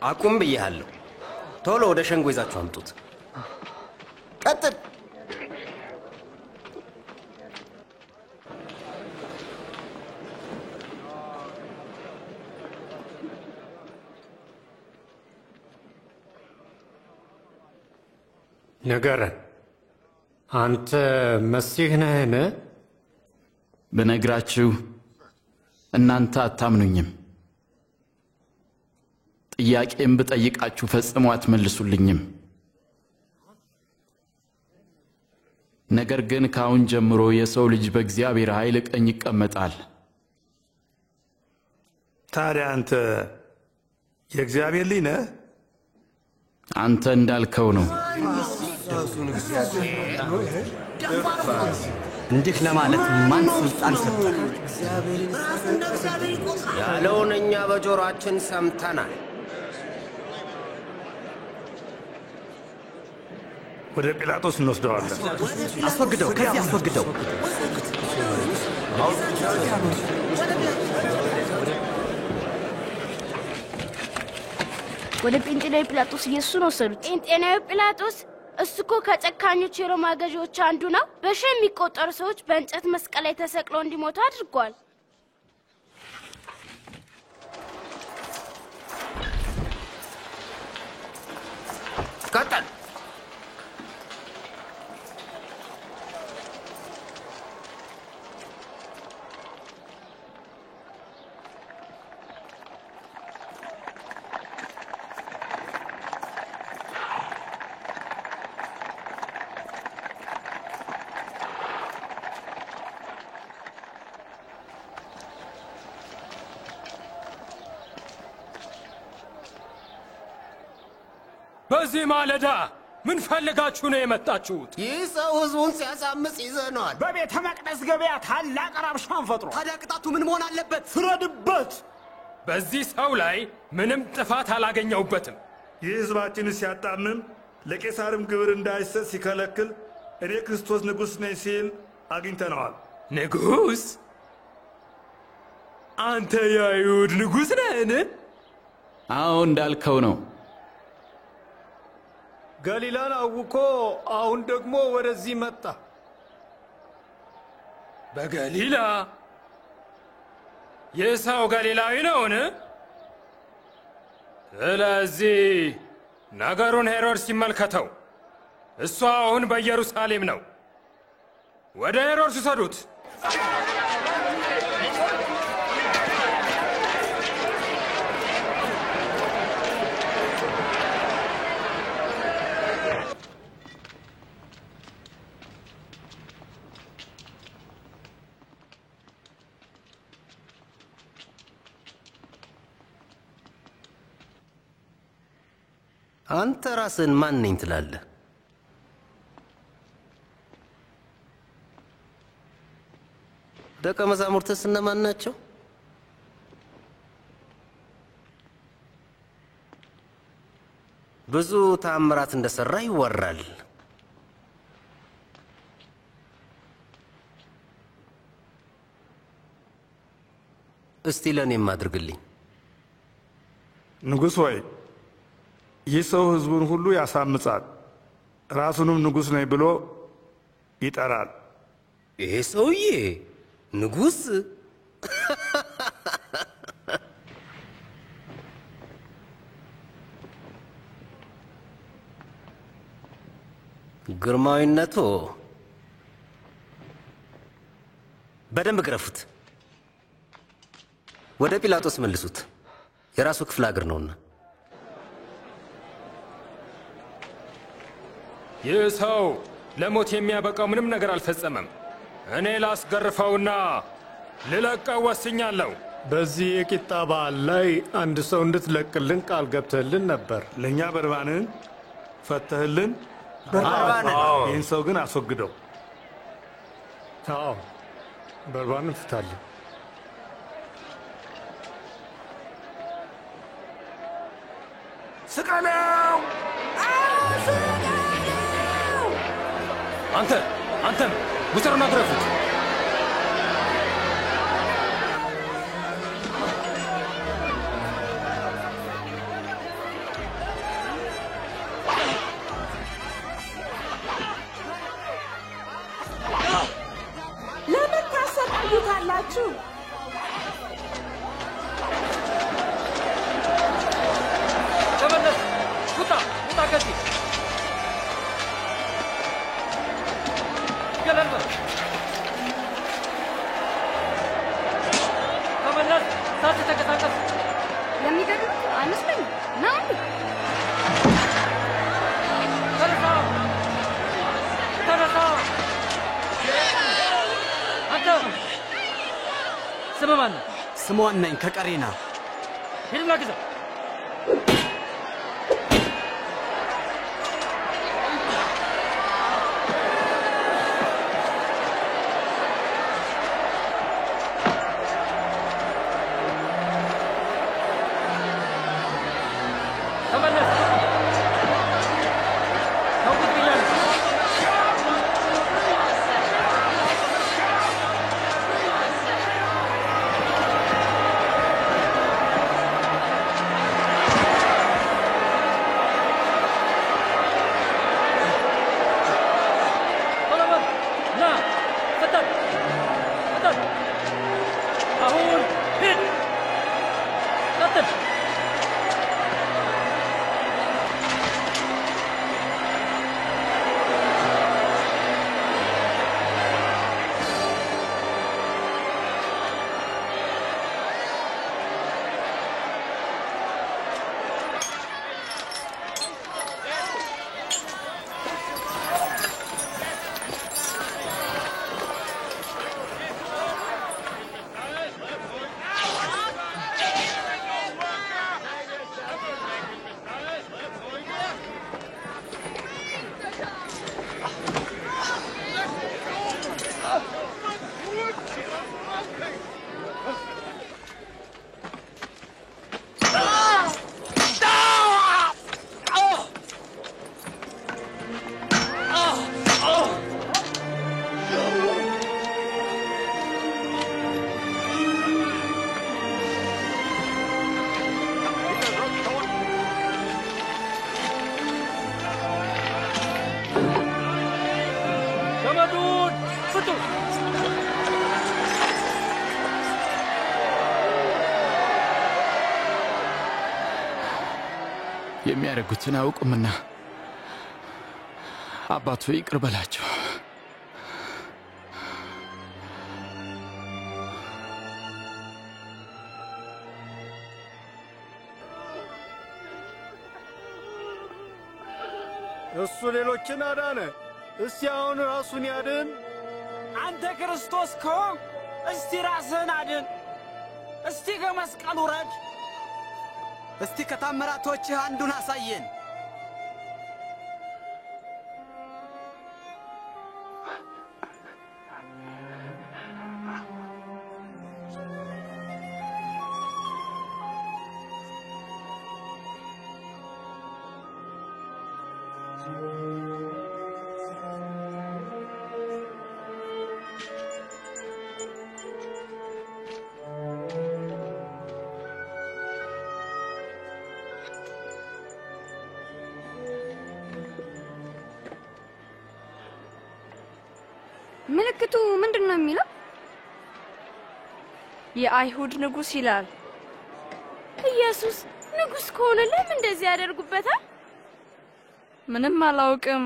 አቁም ብያለሁ። ቶሎ ወደ ሸንጎ ይዛችሁ አምጡት። ቀጥል። ንገረን፣ አንተ መሲህ ነህን? ብነግራችሁ እናንተ አታምኑኝም። ጥያቄም ብጠይቃችሁ ፈጽሞ አትመልሱልኝም። ነገር ግን ከአሁን ጀምሮ የሰው ልጅ በእግዚአብሔር ኃይል ቀኝ ይቀመጣል። ታዲያ አንተ የእግዚአብሔር ልጅ ነህ? አንተ እንዳልከው ነው። እንዲህ ለማለት ማን ስልጣን ሰጠ? ያለውን እኛ በጆሮአችን ሰምተናል። ወደ ጲላጦስ እንወስደዋለን። አስወግደው፣ ከዚህ አስወግደው። ወደ ጴንጤናዊ ጲላጦስ ኢየሱስን ወሰዱት። ጴንጤናዊ ጲላጦስ እሱ እኮ ከጨካኞች የሮማ ገዢዎች አንዱ ነው። በሺህ የሚቆጠሩ ሰዎች በእንጨት መስቀል ላይ ተሰቅለው እንዲሞቱ አድርጓል። ቀጥል። በዚህ ማለዳ ምን ፈልጋችሁ ነው የመጣችሁት? ይህ ሰው ህዝቡን ሲያሳምጽ ይዘነዋል። በቤተ መቅደስ ገበያ ታላቅ ረብሻን ፈጥሮ። ታዲያ ቅጣቱ ምን መሆን አለበት? ፍረድበት። በዚህ ሰው ላይ ምንም ጥፋት አላገኘውበትም። ይህ ህዝባችንን ሲያጣምም ለቄሳርም ግብር እንዳይሰጥ ሲከለክል እኔ ክርስቶስ ንጉሥ ነኝ ሲል አግኝተነዋል። ንጉሥ? አንተ የአይሁድ ንጉሥ ነህን? አዎ እንዳልከው ነው። ገሊላን አውኮ አሁን ደግሞ ወደዚህ መጣ። በገሊላ? ይህ ሰው ገሊላዊ ነውን? ስለዚህ ነገሩን ሄሮድስ ይመልከተው። እሱ አሁን በኢየሩሳሌም ነው። ወደ ሄሮድስ ውሰዱት። አንተ ራስን ማን ነኝ ትላለህ? ደቀ መዛሙርትስ እነማን ናቸው? ብዙ ተአምራት እንደሰራ ይወራል። እስቲ ለእኔም አድርግልኝ። ንጉሥ ሆይ ይህ ሰው ህዝቡን ሁሉ ያሳምጻል፣ ራሱንም ንጉሥ ነኝ ብሎ ይጠራል። ይሄ ሰውዬ ንጉሥ? ግርማዊነቱ በደንብ ግረፉት፣ ወደ ጲላጦስ መልሱት። የራሱ ክፍለ ሀገር ነውና። ይህ ሰው ለሞት የሚያበቃው ምንም ነገር አልፈጸመም። እኔ ላስገርፈውና ልለቀው ወስኛለሁ። በዚህ የቂጣ በዓል ላይ አንድ ሰው እንድትለቅልን ቃል ገብተህልን ነበር። ለእኛ በርባንን ፈተህልን። በርባንን? ይህን ሰው ግን አስወግደው። አዎ በርባንን ፍታልን። ስቀለው! አንተም ውሰሩና ግረፉት። ለምን ታሰቃዩታላችሁ? ተመለስ! ውጣ! ውጣ ከዚህ! ገለል በል! ተመለስ! ሳትንቀሳቀስ! የሚገድሉት አይመስለኝም። ና አንዴ ተነሳ! ተነሳ! አንተ ስምህ ማን ነው? ስሟን ነኝ ከቀሬና። ሂድና ግዛ! ተመለስ! ተውት ብያለሁ! ቶሎ በል! ና! ፍጠን! ፍጠን! አሁን ሂድ! ቀጥል! ገመዱን ፍቱ! የሚያደርጉትን አያውቁምና አባቱ ይቅር በላቸው። እሱ ሌሎችን አዳነ። እስቲ አሁን ራሱን ያድን። አንተ ክርስቶስ ከሆንክ እስቲ ራስህን አድን። እስቲ ከመስቀሉ ውረድ። እስቲ ከታምራቶችህ አንዱን አሳየን። ምልክቱ ምንድን ነው የሚለው? የአይሁድ ንጉሥ ይላል። ኢየሱስ ንጉሥ ከሆነ ለምን እንደዚህ ያደርጉበታል? ምንም አላውቅም።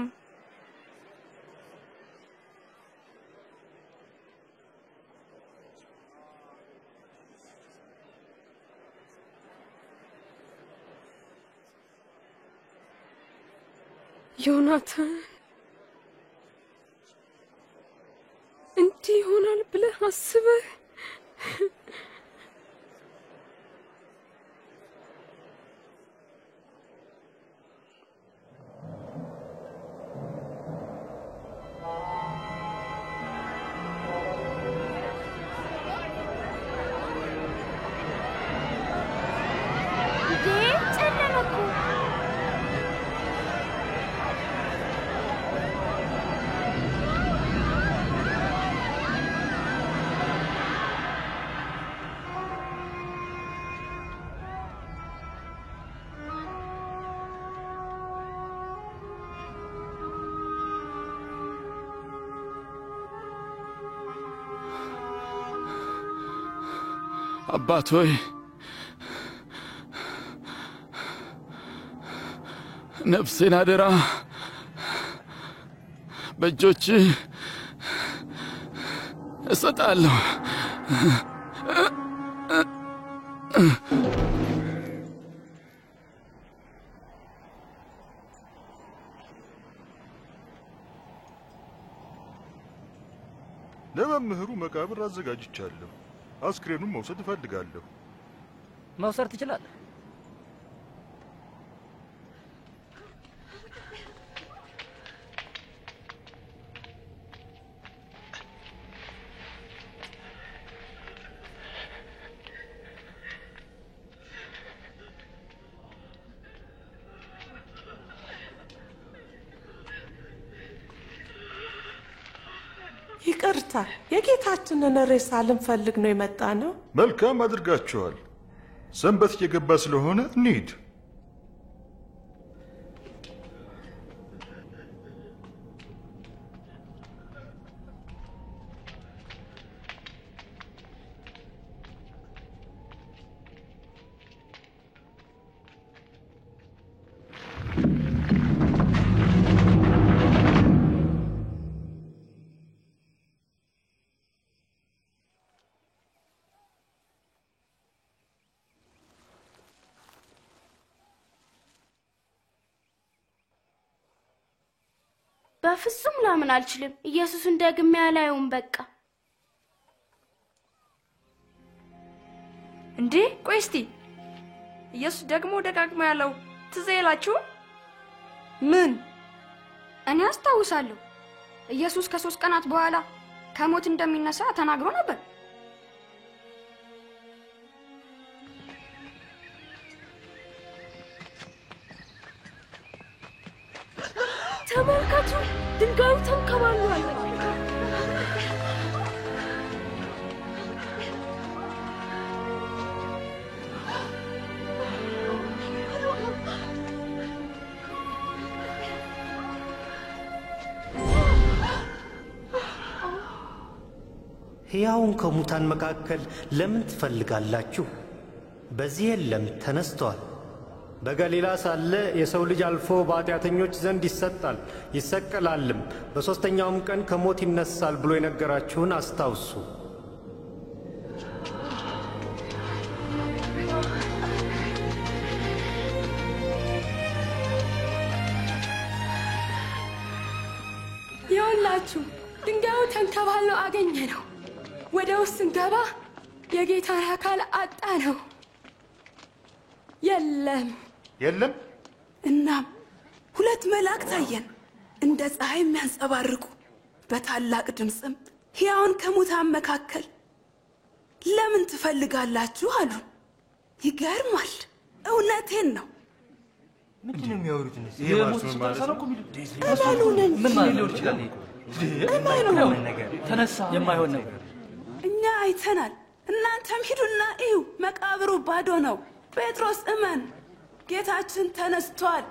ዮናታን እንዲህ ይሆናል ብለህ አስበህ አባት ሆይ ነፍሴን አደራ በእጆች እሰጣለሁ። ለመምህሩ መቃብር አዘጋጅቻለሁ። አስክሬኑን መውሰድ እፈልጋለሁ። መውሰድ ትችላለህ። ይቅርታ፣ የጌታችንን ሬሳ ልንፈልግ ነው የመጣ ነው። መልካም አድርጋችኋል። ሰንበት እየገባ ስለሆነ እንሂድ። በፍጹም ላምን አልችልም። ኢየሱስን ደግሜ አላየውም። በቃ እንዴ ቆይ እስቲ ኢየሱስ ደግሞ ደጋግሞ ያለው ትዝ ይላችሁ? ምን? እኔ አስታውሳለሁ። ኢየሱስ ከ3 ቀናት በኋላ ከሞት እንደሚነሳ ተናግሮ ነበር። ተመልከቱ፣ ድንጋዩ ተንከባሏል። ሕያውን ከሙታን መካከል ለምን ትፈልጋላችሁ? በዚህ የለም፣ ተነስቷል። በገሊላ ሳለ የሰው ልጅ አልፎ በኃጢአተኞች ዘንድ ይሰጣል ይሰቀላልም፣ በሦስተኛውም ቀን ከሞት ይነሳል ብሎ የነገራችሁን አስታውሱ። ይኸውላችሁ ድንጋዩ ተንከባሎ አገኘ ነው። ወደ ውስጥ ስንገባ የጌታን አካል አጣ ነው። የለም። እናም 2 መላእክት አየን፣ እንደ ፀሐይ የሚያንጸባርቁ፣ በታላቅ ድምፅም ሕያውን ከሙታን መካከል ለምን ትፈልጋላችሁ አሉን። ይገርማል። እውነቴን ነው። ምንድነው የሚያወሩት? ተነሳ። የማይሆን ነገር እኛ አይተናል። እናንተም ሂዱና እዩ። መቃብሩ ባዶ ነው። ጴጥሮስ እመን፣ ጌታችን ተነስቷል።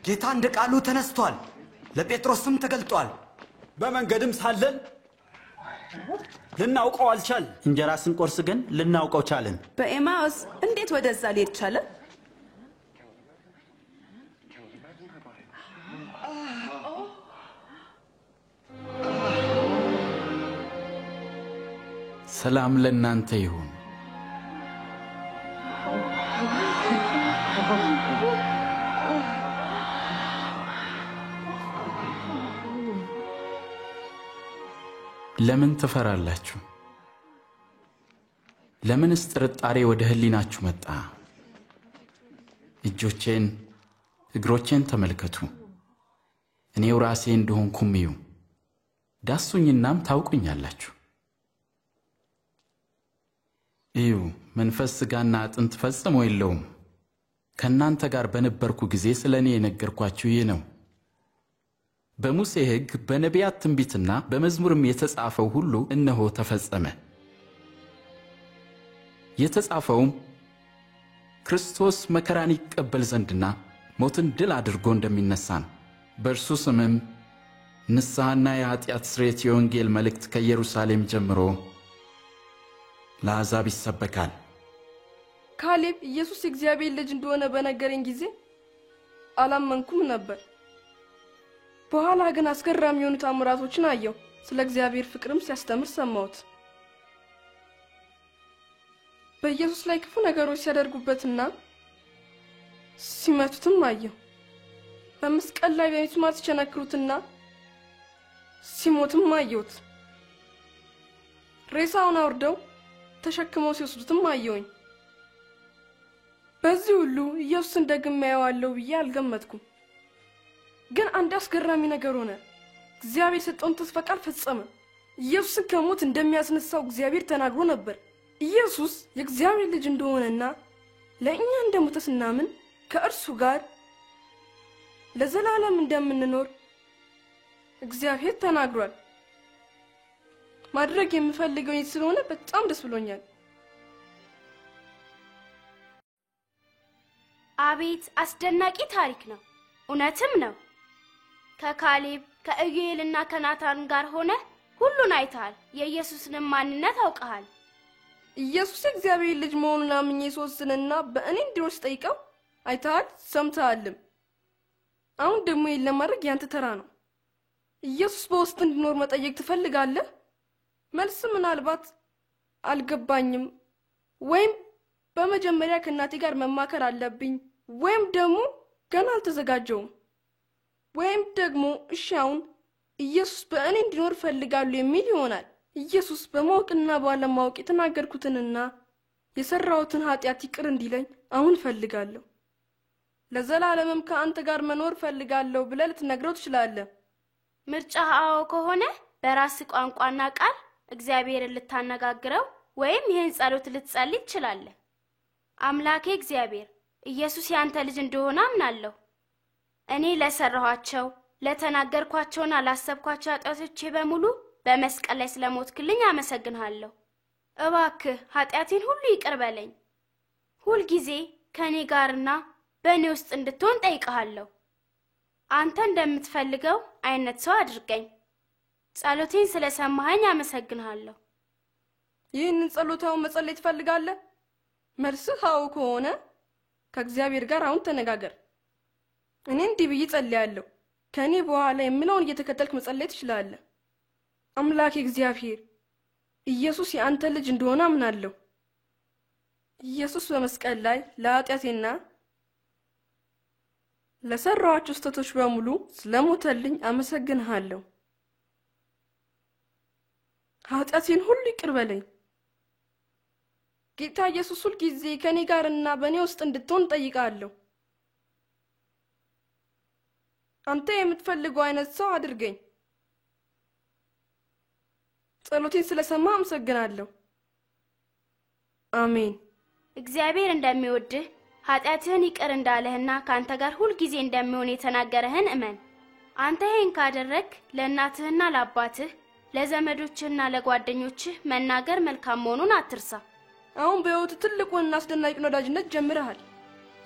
ጌታ እንደ ቃሉ ተነስቷል። ለጴጥሮስም ተገልጧል። በመንገድም ሳለን ልናውቀው አልቻል። እንጀራ ስንቆርስ ግን ልናውቀው ቻልን። በኤማውስ እንዴት ወደዛ ሊሄድ ቻለ? ሰላም ለእናንተ ይሁን። ለምን ትፈራላችሁ? ለምንስ ጥርጣሬ ወደ ህሊናችሁ መጣ? እጆቼን እግሮቼን ተመልከቱ። እኔው ራሴ እንደሆንኩም እዩ። ዳሱኝናም ታውቁኛላችሁ። እዩ፣ መንፈስ ሥጋና አጥንት ፈጽሞ የለውም። ከእናንተ ጋር በነበርኩ ጊዜ ስለ እኔ የነገርኳችሁ ይህ ነው። በሙሴ ሕግ በነቢያት ትንቢትና በመዝሙርም የተጻፈው ሁሉ እነሆ ተፈጸመ። የተጻፈውም ክርስቶስ መከራን ይቀበል ዘንድና ሞትን ድል አድርጎ እንደሚነሳ ነው። በእርሱ ስምም ንስሐና የኃጢአት ስርየት የወንጌል መልእክት ከኢየሩሳሌም ጀምሮ ለአሕዛብ ይሰበካል። ካሌብ ኢየሱስ የእግዚአብሔር ልጅ እንደሆነ በነገረኝ ጊዜ አላመንኩም ነበር። በኋላ ግን አስገራሚ የሆኑ ተአምራቶችን አየሁ። ስለ እግዚአብሔር ፍቅርም ሲያስተምር ሰማሁት። በኢየሱስ ላይ ክፉ ነገሮች ሲያደርጉበትና ሲመቱትም አየሁ። በመስቀል ላይ በሚስማር ሲቸነክሩትና ሲሞትም አየሁት። ሬሳውን አውርደው ተሸክመው ሲወስዱትም አየሁኝ። በዚህ ሁሉ ኢየሱስን ደግሜ አየዋለሁ ብዬ አልገመትኩም። ግን አንድ አስገራሚ ነገር ሆነ። እግዚአብሔር የሰጠውን ተስፋ ቃል ፈጸመ። ኢየሱስን ከሞት እንደሚያስነሳው እግዚአብሔር ተናግሮ ነበር። ኢየሱስ የእግዚአብሔር ልጅ እንደሆነና ለእኛ እንደሞተ ስናምን ከእርሱ ጋር ለዘላለም እንደምንኖር እግዚአብሔር ተናግሯል። ማድረግ የምፈልገው ይህ ስለሆነ በጣም ደስ ብሎኛል። አቤት አስደናቂ ታሪክ ነው! እውነትም ነው። ከካሌብ ከኢዩኤልና ከናታን ጋር ሆነ ሁሉን አይተሃል። የኢየሱስንም ማንነት አውቀሃል። ኢየሱስ የእግዚአብሔር ልጅ መሆኑን አምኜ ስወስንና በእኔ እንዲኖር ስጠይቀው አይተሃል፣ ሰምተሃልም። አሁን ደግሞ ይህን ለማድረግ ያንተ ተራ ነው። ኢየሱስ በውስጥ እንዲኖር መጠየቅ ትፈልጋለህ? መልስ ምናልባት አልገባኝም፣ ወይም በመጀመሪያ ከእናቴ ጋር መማከር አለብኝ፣ ወይም ደግሞ ገና አልተዘጋጀውም፣ ወይም ደግሞ እሺ አሁን ኢየሱስ በእኔ እንዲኖር ፈልጋለሁ የሚል ይሆናል። ኢየሱስ በማወቅና ባለማወቅ የተናገርኩትንና የሰራሁትን ኃጢአት ይቅር እንዲለኝ አሁን ፈልጋለሁ። ለዘላለምም ከአንተ ጋር መኖር ፈልጋለሁ ብለህ ልትነግረው ትችላለህ። ምርጫህ አዎ ከሆነ በራስ ቋንቋና ቃል እግዚአብሔርን ልታነጋግረው ወይም ይህን ጸሎት ልትጸልይ ትችላለህ። አምላኬ እግዚአብሔር ኢየሱስ ያንተ ልጅ እንደሆነ አምናለሁ። እኔ ለሰራኋቸው ለተናገርኳቸውና ላሰብኳቸው ኃጢአቶቼ በሙሉ በመስቀል ላይ ስለሞትክልኝ አመሰግንሃለሁ። እባክህ ኃጢአቴን ሁሉ ይቅር በለኝ። ሁልጊዜ ከእኔ ጋርና በእኔ ውስጥ እንድትሆን ጠይቀሃለሁ። አንተ እንደምትፈልገው አይነት ሰው አድርገኝ። ጸሎቴን ስለሰማኸኝ አመሰግንሃለሁ። ይህንን ጸሎታውን መጸለይ ትፈልጋለህ? መልስህ አዎ ከሆነ ከእግዚአብሔር ጋር አሁን ተነጋገር። እኔ እንዲህ ብዬ ጸልያለሁ። ከእኔ በኋላ የምለውን እየተከተልክ መጸለይ ትችላለህ። አምላኬ እግዚአብሔር ኢየሱስ የአንተ ልጅ እንደሆነ አምናለሁ። ኢየሱስ በመስቀል ላይ ለኃጢአቴና ለሰራኋቸው ስህተቶች በሙሉ ስለሞተልኝ አመሰግንሃለሁ። ኃጢአቴን ሁሉ ይቅር በለኝ። ጌታ ኢየሱስ ሁልጊዜ ከእኔ ጋርና በእኔ ውስጥ እንድትሆን ጠይቃለሁ። አንተ የምትፈልገው አይነት ሰው አድርገኝ። ጸሎቴን ስለሰማ አመሰግናለሁ። አሜን። እግዚአብሔር እንደሚወድህ ኃጢአትህን ይቅር እንዳለህና ከአንተ ጋር ሁልጊዜ እንደሚሆን የተናገረህን እመን። አንተ ይህን ካደረግ ለእናትህና ለአባትህ ለዘመዶችህና ለጓደኞችህ መናገር መልካም መሆኑን አትርሳ። አሁን በሕይወት ትልቁንና አስደናቂውን ወዳጅነት ጀምረሃል።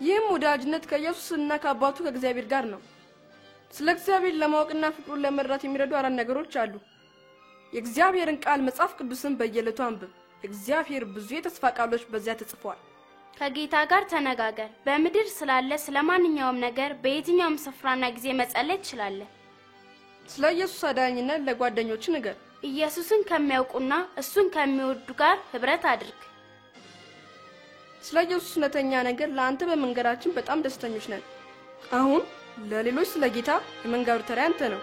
ይህም ወዳጅነት ከኢየሱስና ከአባቱ ከእግዚአብሔር ጋር ነው። ስለ እግዚአብሔር ለማወቅና ፍቅሩን ለመረዳት የሚረዱ 4 ነገሮች አሉ። የእግዚአብሔርን ቃል መጽሐፍ ቅዱስን በየዕለቱ አንብብ። እግዚአብሔር ብዙ የተስፋ ቃሎች በዚያ ተጽፈዋል። ከጌታ ጋር ተነጋገር። በምድር ስላለ ስለማንኛውም ነገር በየትኛውም ስፍራና ጊዜ መጸለይ ትችላለህ። ስለ ኢየሱስ አዳኝነት ለጓደኞች ንገር። ኢየሱስን ከሚያውቁና እሱን ከሚወዱ ጋር ህብረት አድርግ። ስለ ኢየሱስ እውነተኛ ነገር ለአንተ በመንገራችን በጣም ደስተኞች ነን። አሁን ለሌሎች ስለ ጌታ የመንገሩ ተራ አንተ ነው።